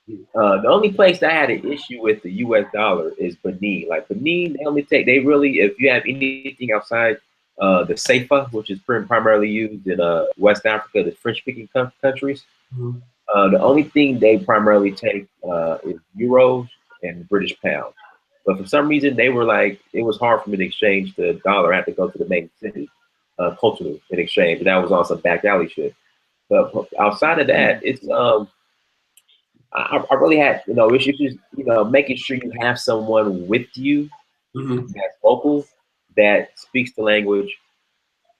The only place that I had an issue with the U.S. dollar is Benin. Like Benin, they really, if you have anything outside the CFA, which is primarily used in West Africa, the French-speaking countries, the only thing they primarily take is euros and British pounds. But for some reason, they were like, it was hard for me to exchange the dollar. I had to go to the main city, culturally, in exchange. And that was on some back alley shit. But outside of that, it's I really had, it's just, making sure you have someone with you that's local, that speaks the language,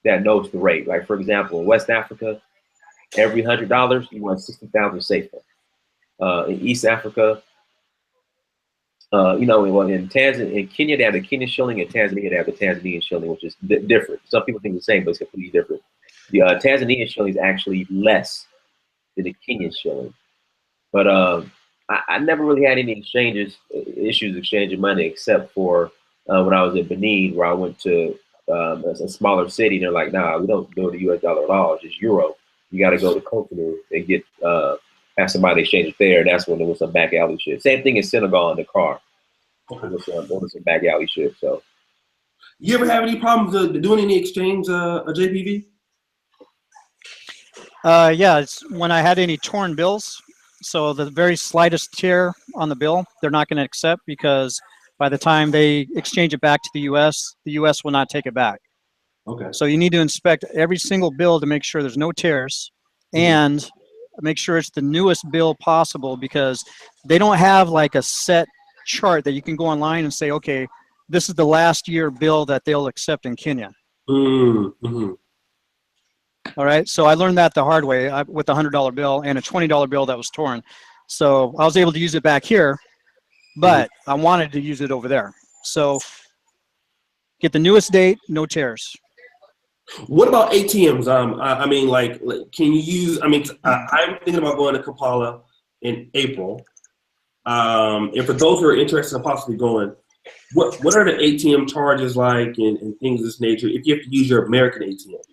that knows the rate. Like, for example, in West Africa, every $100, you want 60,000 safer. In East Africa, in Tanzania, in Kenya, they have the Kenyan shilling. In Tanzania, they have the Tanzanian shilling, which is different. Some people think the same, but it's completely different. The Tanzanian shilling is actually less than the Kenyan shilling. But I never really had any issues exchanging money, except for when I was in Benin, where I went to a smaller city. And they're like, nah, we don't do the U.S. dollar at all. It's just euro. You got to go to Cotonou and get have somebody exchange it there. And that's when there was some back alley shit. Same thing in Senegal in the car. Okay. There was some back alley shit. So, you ever have any problems doing any exchange, JPV? Yeah, it's when I had any torn bills. So the very slightest tear on the bill, they're not going to accept because by the time they exchange it back to the U.S. will not take it back. Okay. So you need to inspect every single bill to make sure there's no tears Mhm. and make sure it's the newest bill possible because they don't have like a set chart that you can go online and say, okay, this is the last year bill that they'll accept in Kenya. Mm-hmm. All right. So I learned that the hard way with a $100 bill and a $20 bill that was torn. So I was able to use it back here, Mm-hmm. but I wanted to use it over there. So get the newest date, no tears. What about ATMs? I mean, like, can you use? I mean, I'm thinking about going to Kampala in April. And for those who are interested in possibly going, what are the ATM charges like and things of this nature if you have to use your American ATM?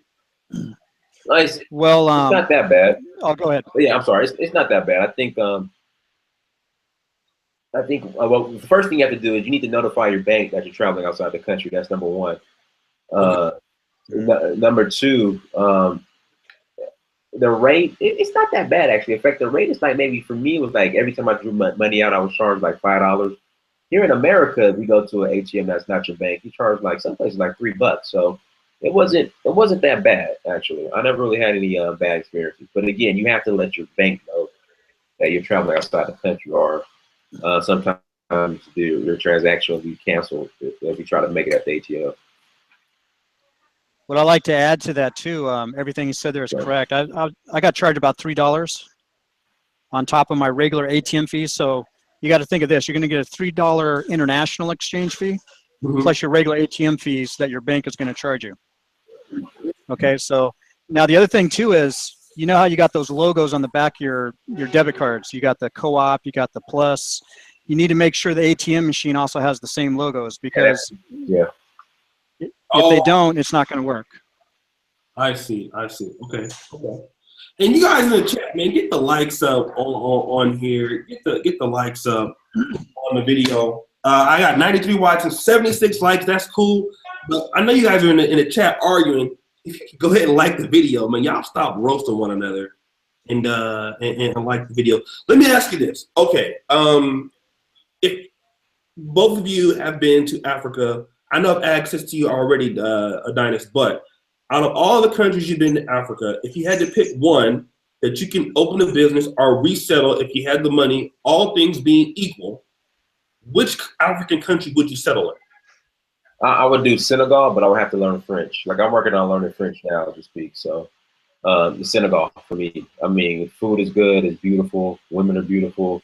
It's, Well, it's not that bad. I'll go ahead. But yeah, I'm sorry. It's not that bad. Well, the first thing you have to do is you need to notify your bank that you're traveling outside the country. That's number one. Okay. Number two, the rate, it's not that bad actually. In fact, the rate is like maybe for me, it was like every time I drew money out, I was charged like $5. Here in America, if you go to an ATM that's not your bank, you charge like some places like $3. So it wasn't that bad actually. I never really had any bad experiences. But again, you have to let your bank know that you're traveling outside the country, or sometimes your transaction will be canceled if you try to make it at the ATM. What I like to add to that too, everything you said there is correct. I got charged about $3 on top of my regular ATM fee. So you got to think of this: you're going to get a $3 international exchange fee Mm-hmm. plus your regular ATM fees that your bank is going to charge you. Okay, so now the other thing too is, you know how you got those logos on the back of your debit cards? You got the Co-op, you got the Plus. You need to make sure the ATM machine also has the same logos because Yeah. if they don't, it's not going to work. I see. Okay. And you guys in the chat, man, get the likes up on here. Get the likes up on the video. I got 93 watts and 76 likes. That's cool. But I know you guys are in the chat arguing. If you could go ahead and like the video, man, y'all stop roasting one another and like the video. Let me ask you this. Okay. If both of you have been to Africa, I know I've access to you already, Adonis, but out of all the countries you've been to Africa, if you had to pick one that you can open a business or resettle if you had the money, all things being equal, which African country would you settle in? I would do Senegal, but I would have to learn French. Like I'm working on learning French now to speak. So Senegal for me. I mean, food is good, it's beautiful, women are beautiful.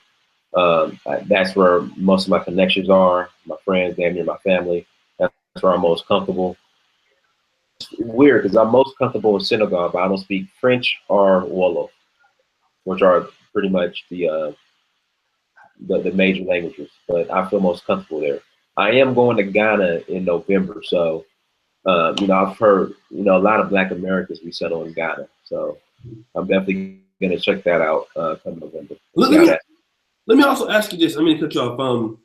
That's where most of my connections are, my friends, damn near my family. That's where I'm most comfortable. It's weird because I'm most comfortable in Senegal, but I don't speak French or Wolof, which are pretty much the major languages. But I feel most comfortable there. I am going to Ghana in November, so I've heard a lot of Black Americans resettle in Ghana, so I'm definitely gonna check that out come November. Let me also ask you this. I'm gonna cut you off.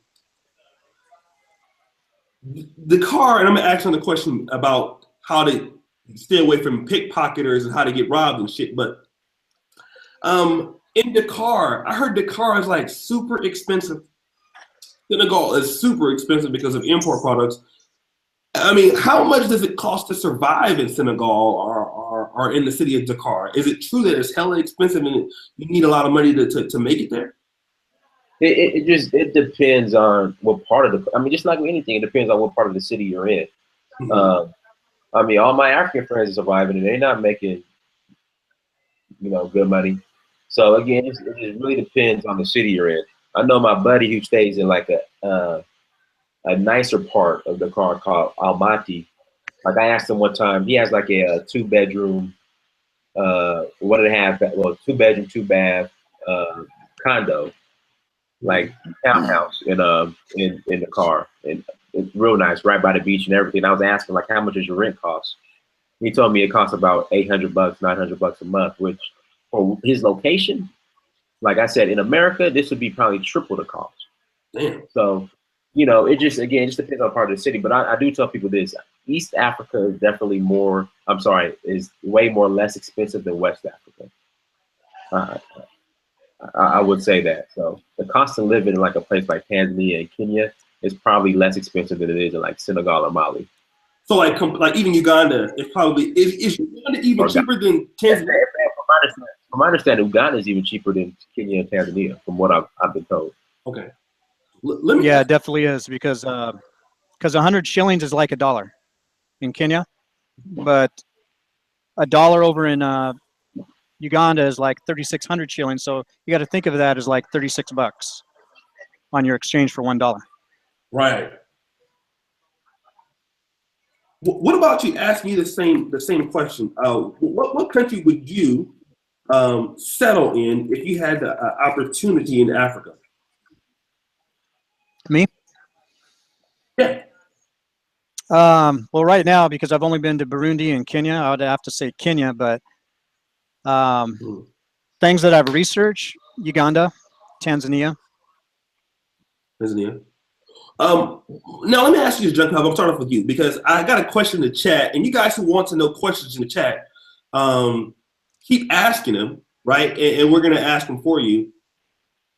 The car, and I'm gonna ask you the question about how to stay away from pickpocketers and how to get robbed and shit. But in Dakar, I heard Dakar is like super expensive. Senegal is super expensive because of import products. I mean, how much does it cost to survive in Senegal or in the city of Dakar? Is it true that it's hella expensive and you need a lot of money to make it there? It depends on what part of the. I mean, just like anything, it depends on what part of the city you're in. Mm-hmm. I mean, all my African friends are surviving, and they're not making, good money. So again, it just really depends on the city you're in. I know my buddy who stays in like a nicer part of the car called Almaty. Like I asked him one time, he has like a 2-bedroom, 1.5, well, 2-bedroom, 2-bath condo, like townhouse in the car, and it's real nice, right by the beach and everything. I was asking like, how much does your rent cost? He told me it costs about $800, $900 a month, which for his location, like I said, in America, this would be probably triple the cost. Damn. So, it just depends on part of the city. But I do tell people this: East Africa is definitely is way more less expensive than West Africa. Uh, I would say that. So the cost of living in like a place like Tanzania and Kenya is probably less expensive than it is in like Senegal or Mali So like even Uganda is probably is Uganda even or Ghana. cheaper than Tanzania? From my understanding, Uganda is even cheaper than Kenya and Tanzania, from what I've been told. Okay. Let me. Yeah, it definitely is because 100 shillings is like a dollar in Kenya, but a dollar over in Uganda is like 3,600 shillings. So you got to think of that as like 36 bucks on your exchange for $1. Right. What about you? Ask me the same question. What country would you settle in if you had the opportunity in Africa? Me? Yeah. Well, right now, because I've only been to Burundi and Kenya, I would have to say Kenya, but Mhm. things that I've researched, Uganda, Tanzania. Tanzania. Now let me ask you, John. I'm starting off with you because I got a question in the chat, and you guys who want to know questions in the chat, keep asking them, right? And we're gonna ask them for you.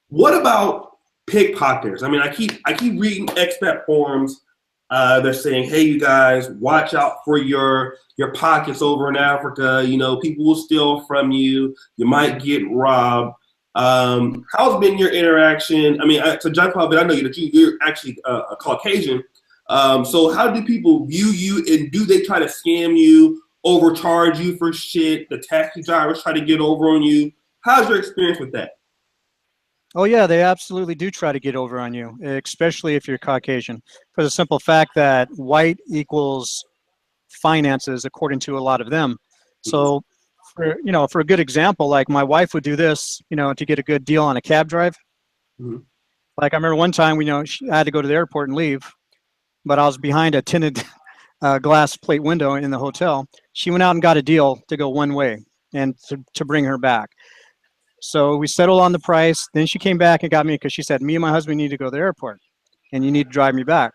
What about pickpocketers? I mean, I keep reading expat forums. They're saying, "Hey, you guys, watch out for your pockets over in Africa. You know, people will steal from you. You might get robbed." How's been your interaction? I mean, so John Paul, but I know that you're actually a Caucasian. So how do people view you, and do they try to scam you, overcharge you for shit? The taxi drivers try to get over on you. How's your experience with that? Oh yeah, they absolutely do try to get over on you, especially if you're Caucasian, for the simple fact that white equals finances, according to a lot of them. So, for a good example, like my wife would do this, to get a good deal on a cab drive. Mhm. Like I remember one time, I had to go to the airport and leave, but I was behind a tinted glass plate window in the hotel. She went out and got a deal to go one way and to bring her back. So we settled on the price. Then she came back and got me because she said, me and my husband need to go to the airport and you need to drive me back.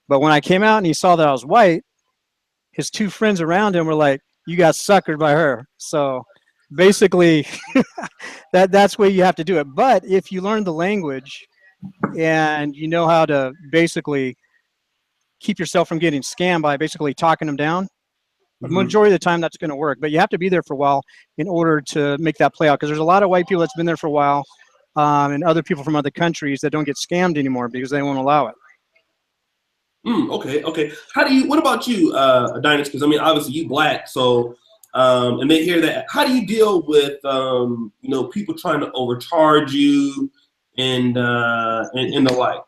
But when I came out and he saw that I was white, his two friends around him were like, you got suckered by her. So basically, that's where you have to do it. But if you learn the language and you know how to basically keep yourself from getting scammed by basically talking them down, the Mhm. majority of the time that's going to work. But you have to be there for a while in order to make that play out, because there's a lot of white people that's been there for a while, and other people from other countries that don't get scammed anymore because they won't allow it. Okay, okay. How do you? What about you, Adonis? Because I mean, obviously you black, so and they hear that. How do you deal with people trying to overcharge you and the like?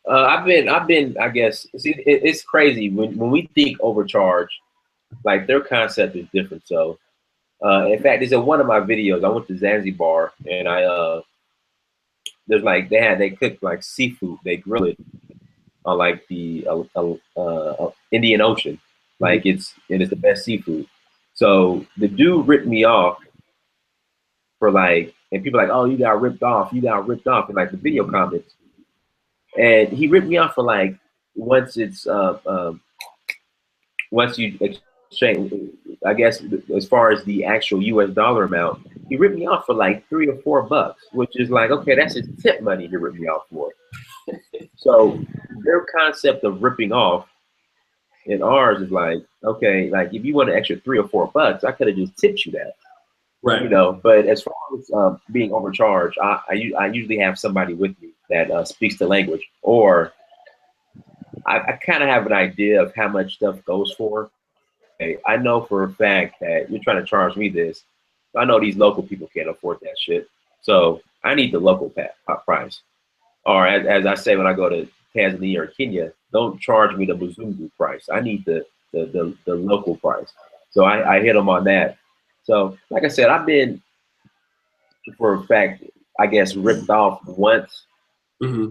I guess, see, it's crazy when we think overcharge, like their concept is different. So, in fact, it's in one of my videos. I went to Zanzibar and there's like they cook like seafood, they grill it on like the Indian Ocean, like it's the best seafood. So the dude ripped me off for like, and people are like, oh, you got ripped off, in like the video comments, and he ripped me off for like once it's once you exchange, I guess as far as the actual U.S. dollar amount, he ripped me off for like $3 or $4, which is like, okay, that's his tip money he ripped me off for. So their concept of ripping off and ours is like, okay, like if you want an extra $3 or $4, I could have just tipped you that, Right. But as far as being overcharged, I usually have somebody with me that speaks the language, or I kind of have an idea of how much stuff goes for. Okay, I know for a fact that you're trying to charge me this. I know these local people can't afford that shit, so I need the local price. Or as I say when I go to Tanzania or Kenya, don't charge me the Mzungu price. I need the local price. So I hit them on that. So like I said, I've been, for a fact, I guess, ripped off once. Hmm.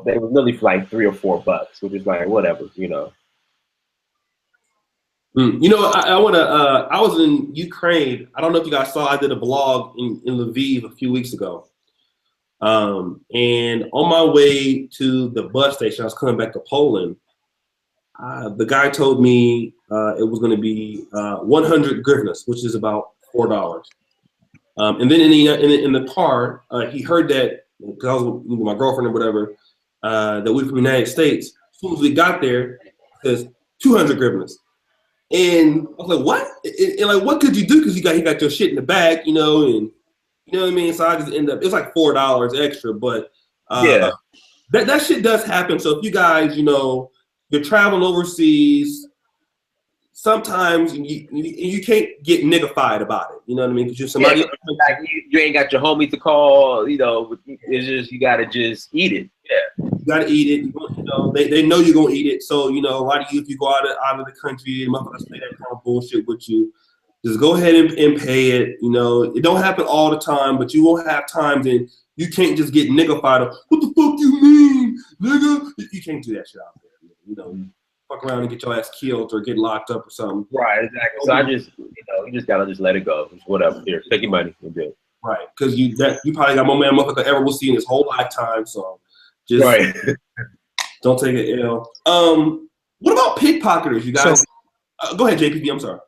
They were literally for like $3 or $4, which is like whatever. I want to. I was in Ukraine. I don't know if you guys saw. I did a blog in Lviv a few weeks ago. And on my way to the bus station, I was coming back to Poland. The guy told me it was going to be 100 hryvnias, which is about $4. And then in the car, he heard that because I was with my girlfriend or whatever, that we from the United States. As soon as we got there, it says 200 hryvnias. And I was like, what? And like, what could you do? Because he got your shit in the bag, you know, and you know what I mean. So I just end up. It's like $4 extra, but Yeah. that shit does happen. So if you guys, you know, you're traveling overseas, sometimes you can't get niggified about it. You know what I mean? Because you're somebody. Like you ain't got your homie to call. You know, it's just you gotta just eat it. Yeah. You gotta eat it. You know, they know you're gonna eat it. So you know, a lot of you, if you go out of the country, and motherfuckers say that kind of bullshit with you, just go ahead and pay it. You know, it don't happen all the time, but you will have times, and you can't just get niggified of what the fuck you mean, nigga. You can't do that shit out there. You know, fuck around and get your ass killed or get locked up or something. Right, exactly. So I just, you just gotta just let it go. Just whatever. Here, take your money and do it. Right, because you probably got more man motherfucker ever will see in his whole lifetime. So just don't take it ill. What about pickpocketers, you guys? So, go ahead, JPP. I'm sorry.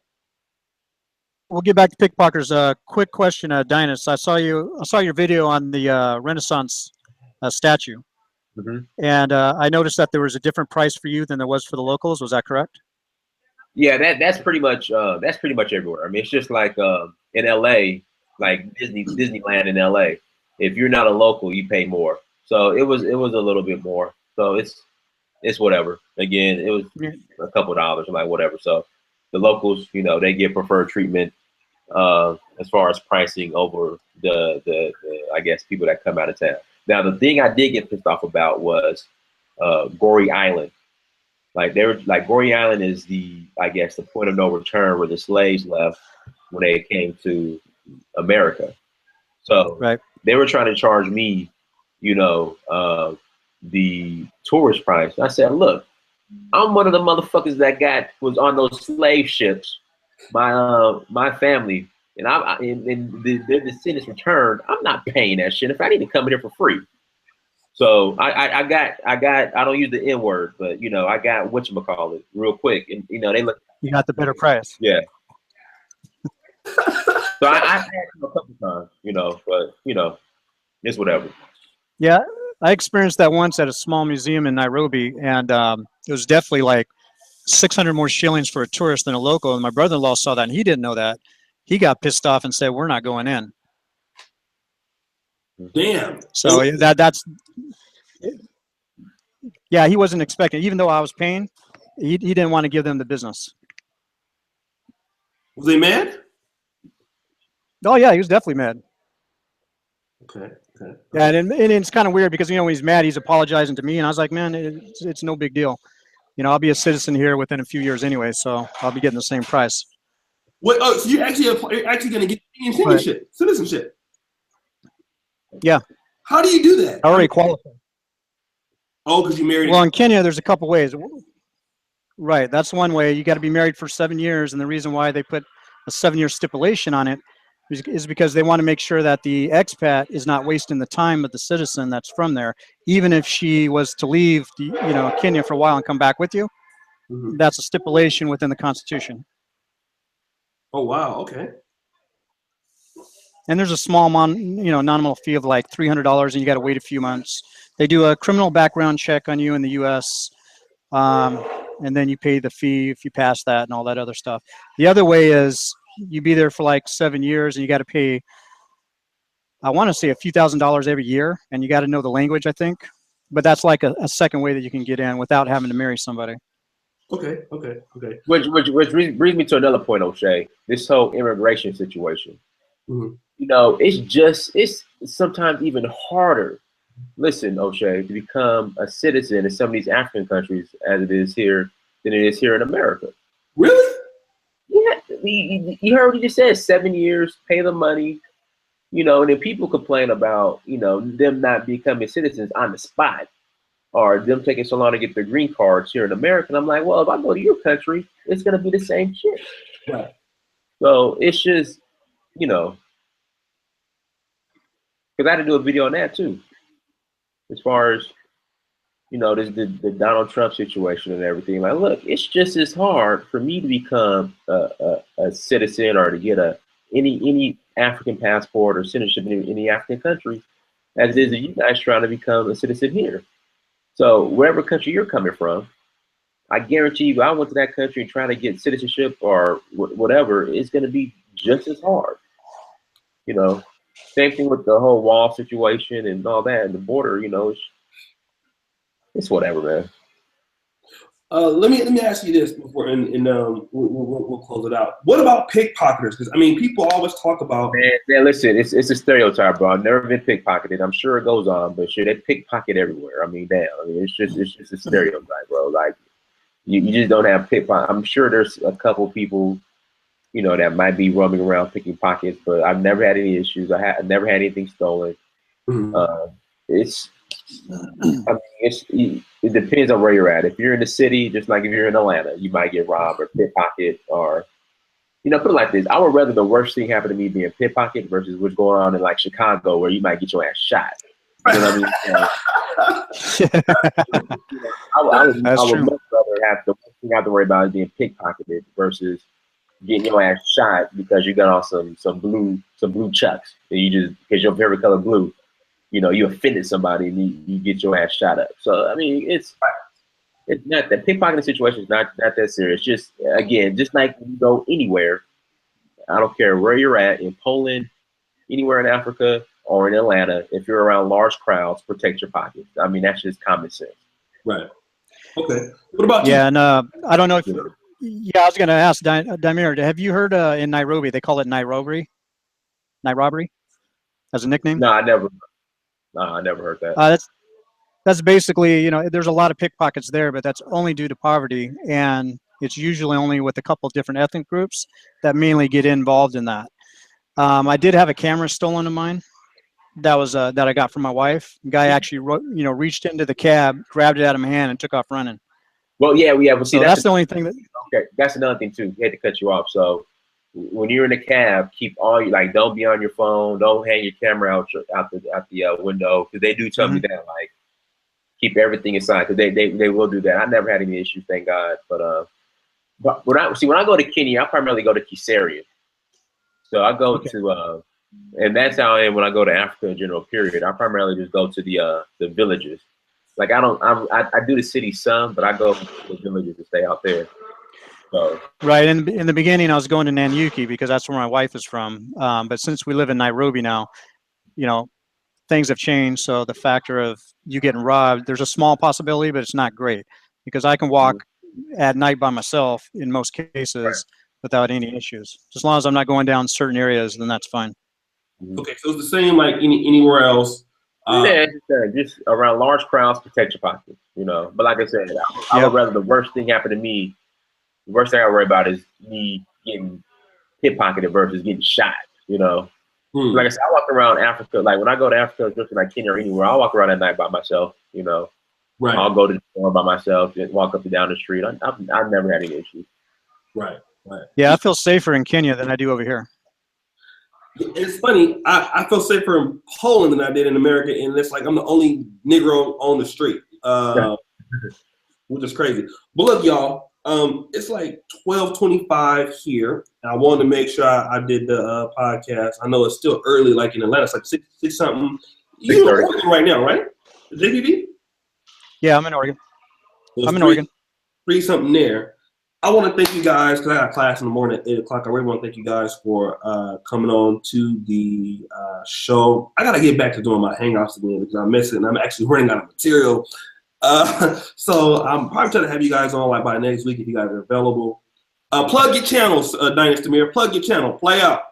We'll get back to pickpocketers. Quick question, Dinas. I saw your video on the Renaissance statue, and I noticed that there was a different price for you than there was for the locals. Was that correct? Yeah, that's pretty much everywhere. I mean, it's just like in LA, like Disneyland in LA. If you're not a local, you pay more. So it was a little bit more. So it's whatever. Again, it was a couple dollars, like whatever. So the locals, you know, they get preferred treatment as far as pricing over the I guess people that come out of town. Now the thing I did get pissed off about was Goree Island. Like Goree Island is I guess the point of no return where the slaves left when they came to America. So they were trying to charge me, you know, the tourist price. I said, look, I'm one of the motherfuckers that was on those slave ships. My family and the descendants returned. I'm not paying that shit. If I need to come here for free. So I don't use the N word, but you know, I got whatchamacallit real quick. And you know, they look. You got the better price. Yeah. So I had him a couple times, you know, but you know, it's whatever. Yeah, I experienced that once at a small museum in Nairobi, and it was definitely like 600 more shillings for a tourist than a local. And my brother-in-law saw that, and he didn't know that. He got pissed off and said, "We're not going in." Damn. So that's yeah, he wasn't expecting. Even though I was paying, he didn't want to give them the business. Was they mad? Oh yeah, he was definitely mad. Okay. Yeah, and it's kind of weird because you know when he's mad, he's apologizing to me, and I was like, man, it's no big deal. You know, I'll be a citizen here within a few years anyway, so I'll be getting the same price. What? Oh, so you're actually going to get Kenyan citizenship? Yeah. How do you do that? I already qualified. Oh, because you married. Well, in Kenya, there's a couple ways. Right, that's one way. You got to be married for 7 years, and the reason why they put a 7-year stipulation on it is because they want to make sure that the expat is not wasting the time of the citizen that's from there. Even if she was to leave, Kenya for a while and come back with you, that's a stipulation within the Constitution. Oh wow! Okay. And there's a small nominal fee of like $300, and you got to wait a few months. They do a criminal background check on you in the U.S., and then you pay the fee if you pass that and all that other stuff. The other way is you be there for like 7 years, and you got to pay, I want to say, a few $1,000s every year, and you got to know the language, I think. But that's like a second way that you can get in without having to marry somebody. Okay. Which brings me to another point, O'Shea. This whole immigration situation. Mm-hmm. You know, it's sometimes even harder. Listen, O'Shea, to become a citizen in some of these African countries as it is here than it is here in America. Really? Yeah. You heard what he just said. 7 years, pay the money. You know, and then people complain about, you know, them not becoming citizens on the spot, or them taking so long to get their green cards here in America. And I'm like, well, if I go to your country, it's going to be the same shit. Right. So it's just, you know, because I had to do a video on that too, as far as, you know, the Donald Trump situation and everything. Like, look, it's just as hard for me to become a citizen or to get any African passport or citizenship in any African country as it is of you guys trying to become a citizen here. So wherever country you're coming from, I guarantee you, I went to that country and trying to get citizenship or whatever, it's going to be just as hard. You know, same thing with the whole wall situation and all that, and the border. You know, it's whatever, man. Let me ask you this before, and we'll close it out. What about pickpocketers? Because I mean, people always talk about. Man, listen, it's a stereotype, bro. I've never been pickpocketed. I'm sure it goes on, but shit, they pickpocket everywhere. I mean, damn. I mean, it's just a stereotype, bro. Like you just don't have pickpocket. I'm sure there's a couple people, you know, that might be roaming around picking pockets, but I've never had any issues. I've never had anything stolen. Mm-hmm. It depends on where you're at. If you're in the city, just like if you're in Atlanta, you might get robbed or pickpocket, or put it like this: I would rather the worst thing happen to me being pickpocket versus what's going on in like Chicago, where you might get your ass shot. You know what I mean? I would much rather have the worst thing I have to worry about is being pickpocketed versus getting your ass shot because you got on some blue chucks and you just because your favorite color blue. You know, you offended somebody and you get your ass shot up. So I mean, it's not that pickpocketing situation is not that serious. Just again, just like when you go anywhere, I don't care where you're at in Poland, anywhere in Africa or in Atlanta, if you're around large crowds, protect your pockets. I mean, that's just common sense. Right. Okay. What about you? Yeah, and I don't know if. Yeah, I was going to ask Damir. Have you heard in Nairobi they call it Nairobi as a nickname? No, I never heard that. That's basically, there's a lot of pickpockets there, but that's only due to poverty, and it's usually only with a couple of different ethnic groups that mainly get involved in that. I did have a camera stolen of mine that I got from my wife. The guy actually reached into the cab, grabbed it out of my hand, and took off running. Well, yeah. But see, so that's the only thing that. Okay, that's another thing too. I hate to cut you off. So when you're in the cab, keep don't be on your phone. Don't hang your camera out the window because they do tell me that keep everything inside because they will do that. I never had any issues, thank God. But when I go to Kenya, I primarily go to Kiserian. So I go to and that's how I am when I go to Africa in general. Period. I primarily just go to the villages. Like I do the city some, but I go to the villages to stay out there. So. Right. In the beginning, I was going to Nanyuki because that's where my wife is from. But since we live in Nairobi now, things have changed. So the factor of you getting robbed, there's a small possibility, but it's not great because I can walk at night by myself in most cases without any issues. As long as I'm not going down certain areas, then that's fine. Okay, so it's the same like anywhere else. Just around large crowds, protect your pockets. But like I said, I would rather the worst thing happen to me. The worst thing I worry about is me getting pickpocketed versus getting shot. Like I said, I walk around Africa. Like when I go to Africa, especially like Kenya or anywhere, I'll walk around at night by myself. Right. I'll go to the store by myself and walk up and down the street. I've never had any issues. Right. Yeah, I feel safer in Kenya than I do over here. It's funny. I feel safer in Poland than I did in America, and it's like I'm the only Negro on the street, which is crazy. But look, y'all. It's like 12:25 here. And I wanted to make sure I did the podcast. I know it's still early, like in Atlanta. It's like six something. You're in Oregon right now, right? JPB? Yeah, I'm in Oregon. I'm in Oregon. 3 something there. I want to thank you guys because I got class in the morning at 8 o'clock. I really want to thank you guys for coming on to the show. I got to get back to doing my hangouts again because I miss it, and I'm actually running out of material. So I'm probably trying to have you guys on like by next week if you guys are available. Plug your channels, Dynasty Mir. Plug your channel. Play out.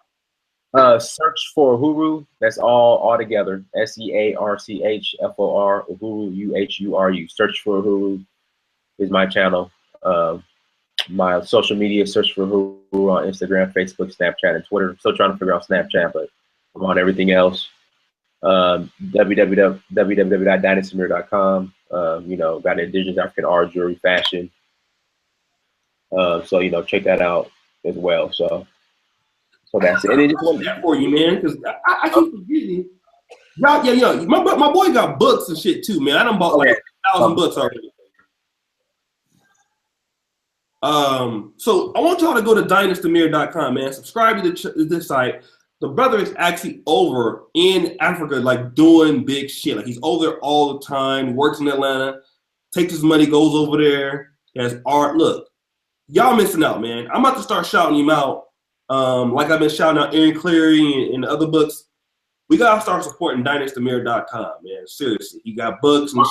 Search for Uhuru. That's all together. SEARCHFOR Uhuru UHURU. Search for Uhuru is my channel. My social media, search for Uhuru on Instagram, Facebook, Snapchat, and Twitter. I'm still trying to figure out Snapchat, but I'm on everything else. www.dynastymir.com. Got indigenous African art, jewelry, fashion. So check that out as well. So that's it. And it just want that for you, man, because I keep forgetting. Y'all, my boy got books and shit too, man. I done bought like 1,000 books already. So I want y'all to go to dynastymir.com, man. Subscribe to this site. the brother is actually over in Africa, like doing big shit. Like he's over there all the time, works in Atlanta, takes his money, goes over there, has art. Look, y'all missing out, man. I'm about to start shouting him out. Like I've been shouting out Aaron Cleary and other books. We gotta start supporting DynasTheMirror.com, man. Seriously, he got books and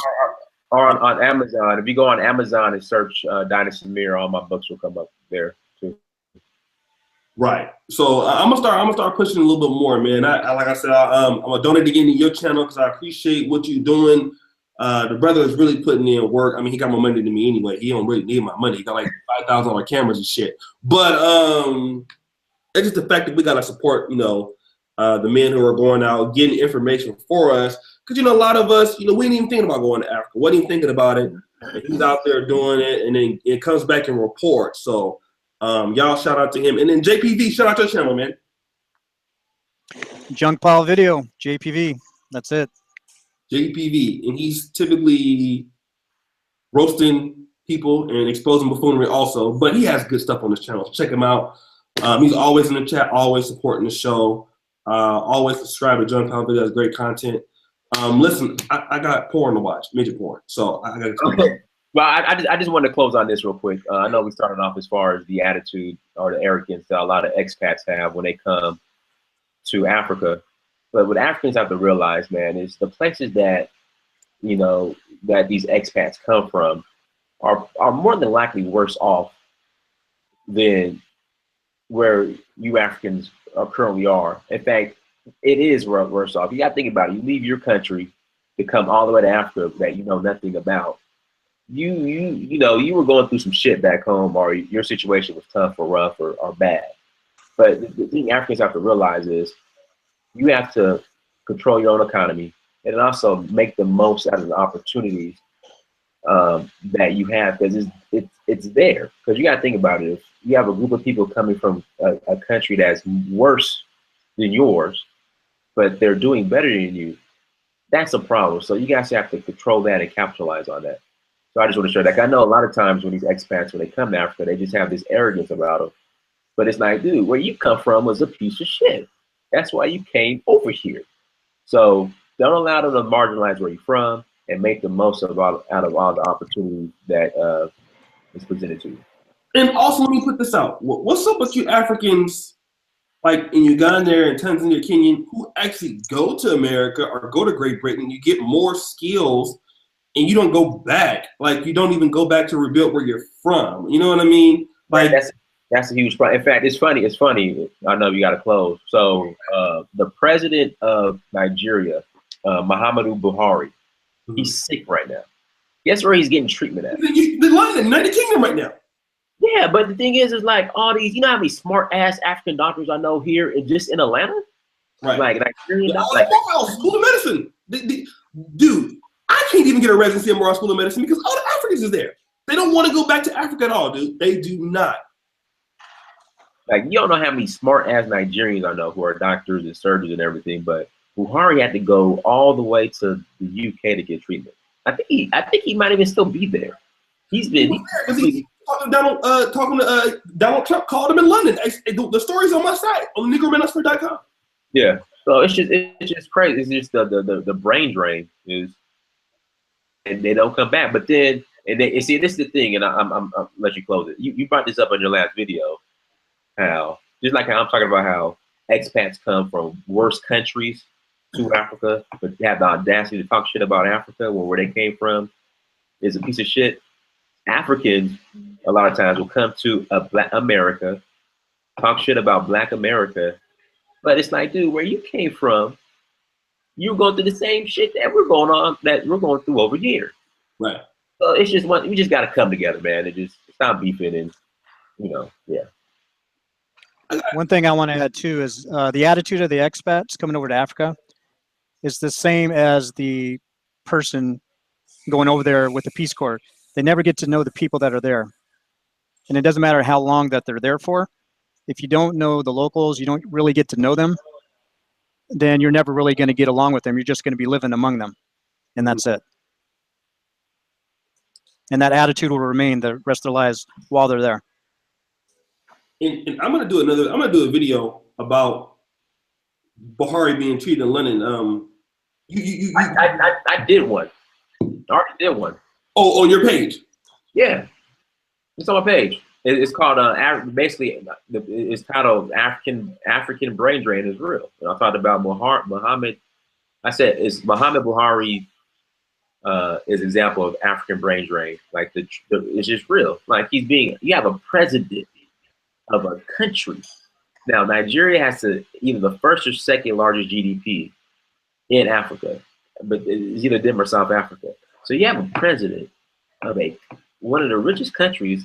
or on Amazon. If you go on Amazon and search Dynasty Mirror, all my books will come up there too. right. So I'm gonna start pushing a little bit more, man. I like I said, I'm gonna donate again to your channel because I appreciate what you're doing. The brother is really putting in work. I mean, he got more money than me anyway. He don't really need my money. He got like $5,000 cameras and shit. But it's just the fact that we gotta support, the men who are going out getting information for us. Because a lot of us, we didn't even think about going to Africa. Wasn't even thinking about it. And he's out there doing it, and then it comes back and reports. So y'all shout out to him. And then JPV, shout out to the channel, man. Junk Pile Video, JPV. That's it. JPV. And he's typically roasting people and exposing buffoonery also. But he has good stuff on his channel. So check him out. He's always in the chat, always supporting the show. Always subscribe to Junk Pile Video. Has great content. Listen, I got porn to watch, midget porn. So I got to. Okay. Well, I just wanted to close on this real quick. I know we started off as far as the attitude or the arrogance that a lot of expats have when they come to Africa. But what Africans have to realize, man, is the places that that these expats come from are more than likely worse off than where you Africans currently are. In fact, it is worse off. You got to think about it. You leave your country to come all the way to Africa that you know nothing about. You were going through some shit back home, or your situation was tough or rough or bad. But the thing Africans have to realize is you have to control your own economy and also make the most out of the opportunities that you have, because it's there. Because you got to think about it. If you have a group of people coming from a country that's worse than yours, but they're doing better than you, that's a problem. So you guys have to control that and capitalize on that. So I just want to share that. I know a lot of times when these expats, when they come to Africa, they just have this arrogance about them. But it's like, dude, where you come from was a piece of shit. That's why you came over here. So don't allow them to marginalize where you're from, and make the most out of all the opportunities that is presented to you. And also, let me put this out. What's up with you Africans, like in Uganda and Tanzania, Kenya, who actually go to America or go to Great Britain? You get more skills, and you don't go back. Like, you don't even go back to rebuild where you're from. You know what I mean? Like, that's a huge problem. In fact, it's funny. I know you got to close. So the president of Nigeria, Muhammadu Buhari, he's sick right now. Guess where he's getting treatment at? The London, United Kingdom right now. Yeah, but the thing is like all these, how many smart ass African doctors I know here just in Atlanta? Right. Like Nigerian doctors. School of Medicine. Dude, I can't even get a residency in Morehouse School of Medicine because all the Africans is there. They don't want to go back to Africa at all, dude. They do not. Like, you don't know how many smart ass Nigerians I know who are doctors and surgeons and everything, but Buhari had to go all the way to the UK to get treatment. I think he might even still be there. He's talking to Donald Trump, called him in London. The story's on my site on negromanusper.com. Yeah. So it's just crazy. It's just the brain drain is, and they don't come back. But then and see, this is the thing, and I'm let you close it. You brought this up on your last video, how just like how I'm talking about how expats come from worse countries to Africa, but have the audacity to talk shit about Africa, where they came from is a piece of shit. Africans a lot of times will come to Black America, talk shit about Black America, but it's like, dude, where you came from, you're going through the same shit that we're going through over here. Right. So it's just we just got to come together, man, and just stop beefing and yeah. One thing I want to add too is the attitude of the expats coming over to Africa is the same as the person going over there with the Peace Corps. They never get to know the people that are there. And it doesn't matter how long that they're there for. If you don't know the locals, you don't really get to know them, then you're never really going to get along with them. You're just going to be living among them. And that's it. And that attitude will remain the rest of their lives while they're there. And I'm going to do a video about Buhari being treated in London. I did one. I already did one. Oh, on your page. Yeah, it's on my page. It's called basically it's titled African Brain Drain is Real. And I talked about Muhammad. I said it's Muhammad Buhari is an example of African brain drain. Like it's just real. Like you have a president of a country. Now Nigeria has either the first or second largest GDP in Africa, but it's either them or South Africa. So you have a president of one of the richest countries,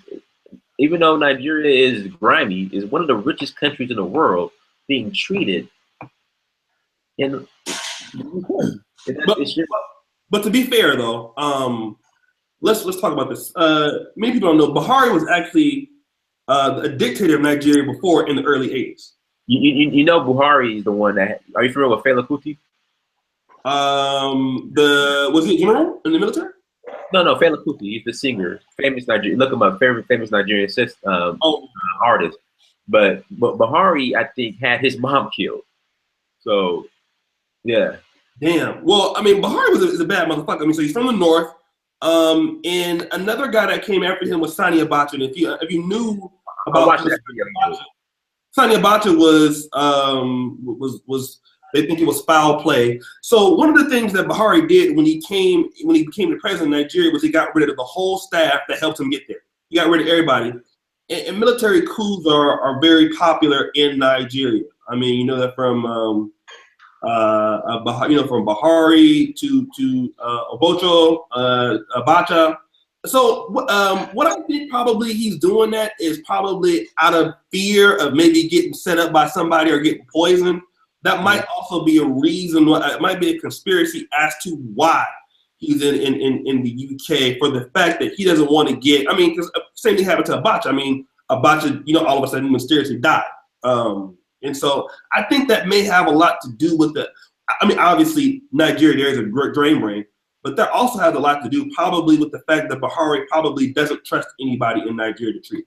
even though Nigeria is grimy, is one of the richest countries in the world being treated in. But to be fair, though, let's talk about this. Many people don't know Buhari was actually a dictator of Nigeria before in the early 80s. You know Buhari is the one that. Are you familiar with Fela Kuti? Was he a general in the military? No, Fela Kuti. He's the singer, famous Nigerian. Look him up, very famous Nigerian artist. But Buhari, I think, had his mom killed. So, yeah. Damn. Well, I mean, Buhari is a bad motherfucker. I mean, so he's from the north. And another guy that came after him was Sani Abacha. And if you knew about Sani Abacha was they think it was foul play. So one of the things that Buhari did when he became the president of Nigeria was he got rid of the whole staff that helped him get there. He got rid of everybody. And military coups are very popular in Nigeria. I mean, you know that from from Buhari to Abacha. So what I think probably he's doing that is probably out of fear of maybe getting set up by somebody or getting poisoned. That might also be a reason why it might be a conspiracy as to why he's in the UK, for the fact that he doesn't want to get. I mean, because same thing happened to Abacha. I mean, Abacha, all of a sudden mysteriously died. And so I think that may have a lot to do with obviously Nigeria, there is a brain, but that also has a lot to do probably with the fact that Buhari probably doesn't trust anybody in Nigeria to treat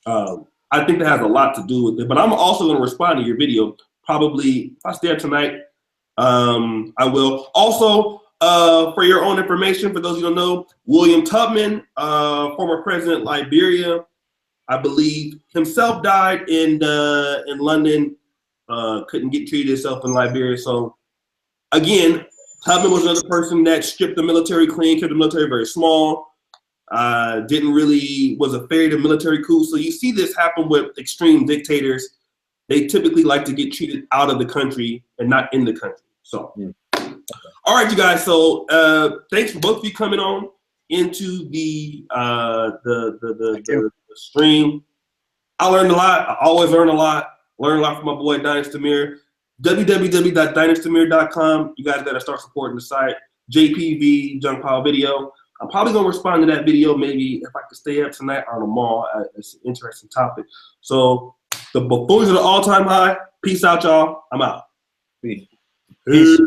him. I think that has a lot to do with it, but I'm also going to respond to your video. Probably, if I stay up tonight, I will. Also, for your own information, for those who don't know, William Tubman, former president of Liberia, I believe himself died in London. Couldn't get treated himself in Liberia. So again, Tubman was another person that stripped the military clean, kept the military very small. Was afraid of military coups. So you see this happen with extreme dictators. They typically like to get treated out of the country and not in the country. So, all right, you guys. So thanks for both of you coming on into the stream. I learned a lot. I always learn a lot. Learn a lot from my boy Dynasty Tamir. www.dynastytamir.com. You guys got to start supporting the site. JPV Junk Pile Video. I'm probably gonna respond to that video maybe if I could stay up tonight on the mall. It's an interesting topic. So the buffoons are the all-time high. Peace out, y'all. I'm out. Peace. Peace.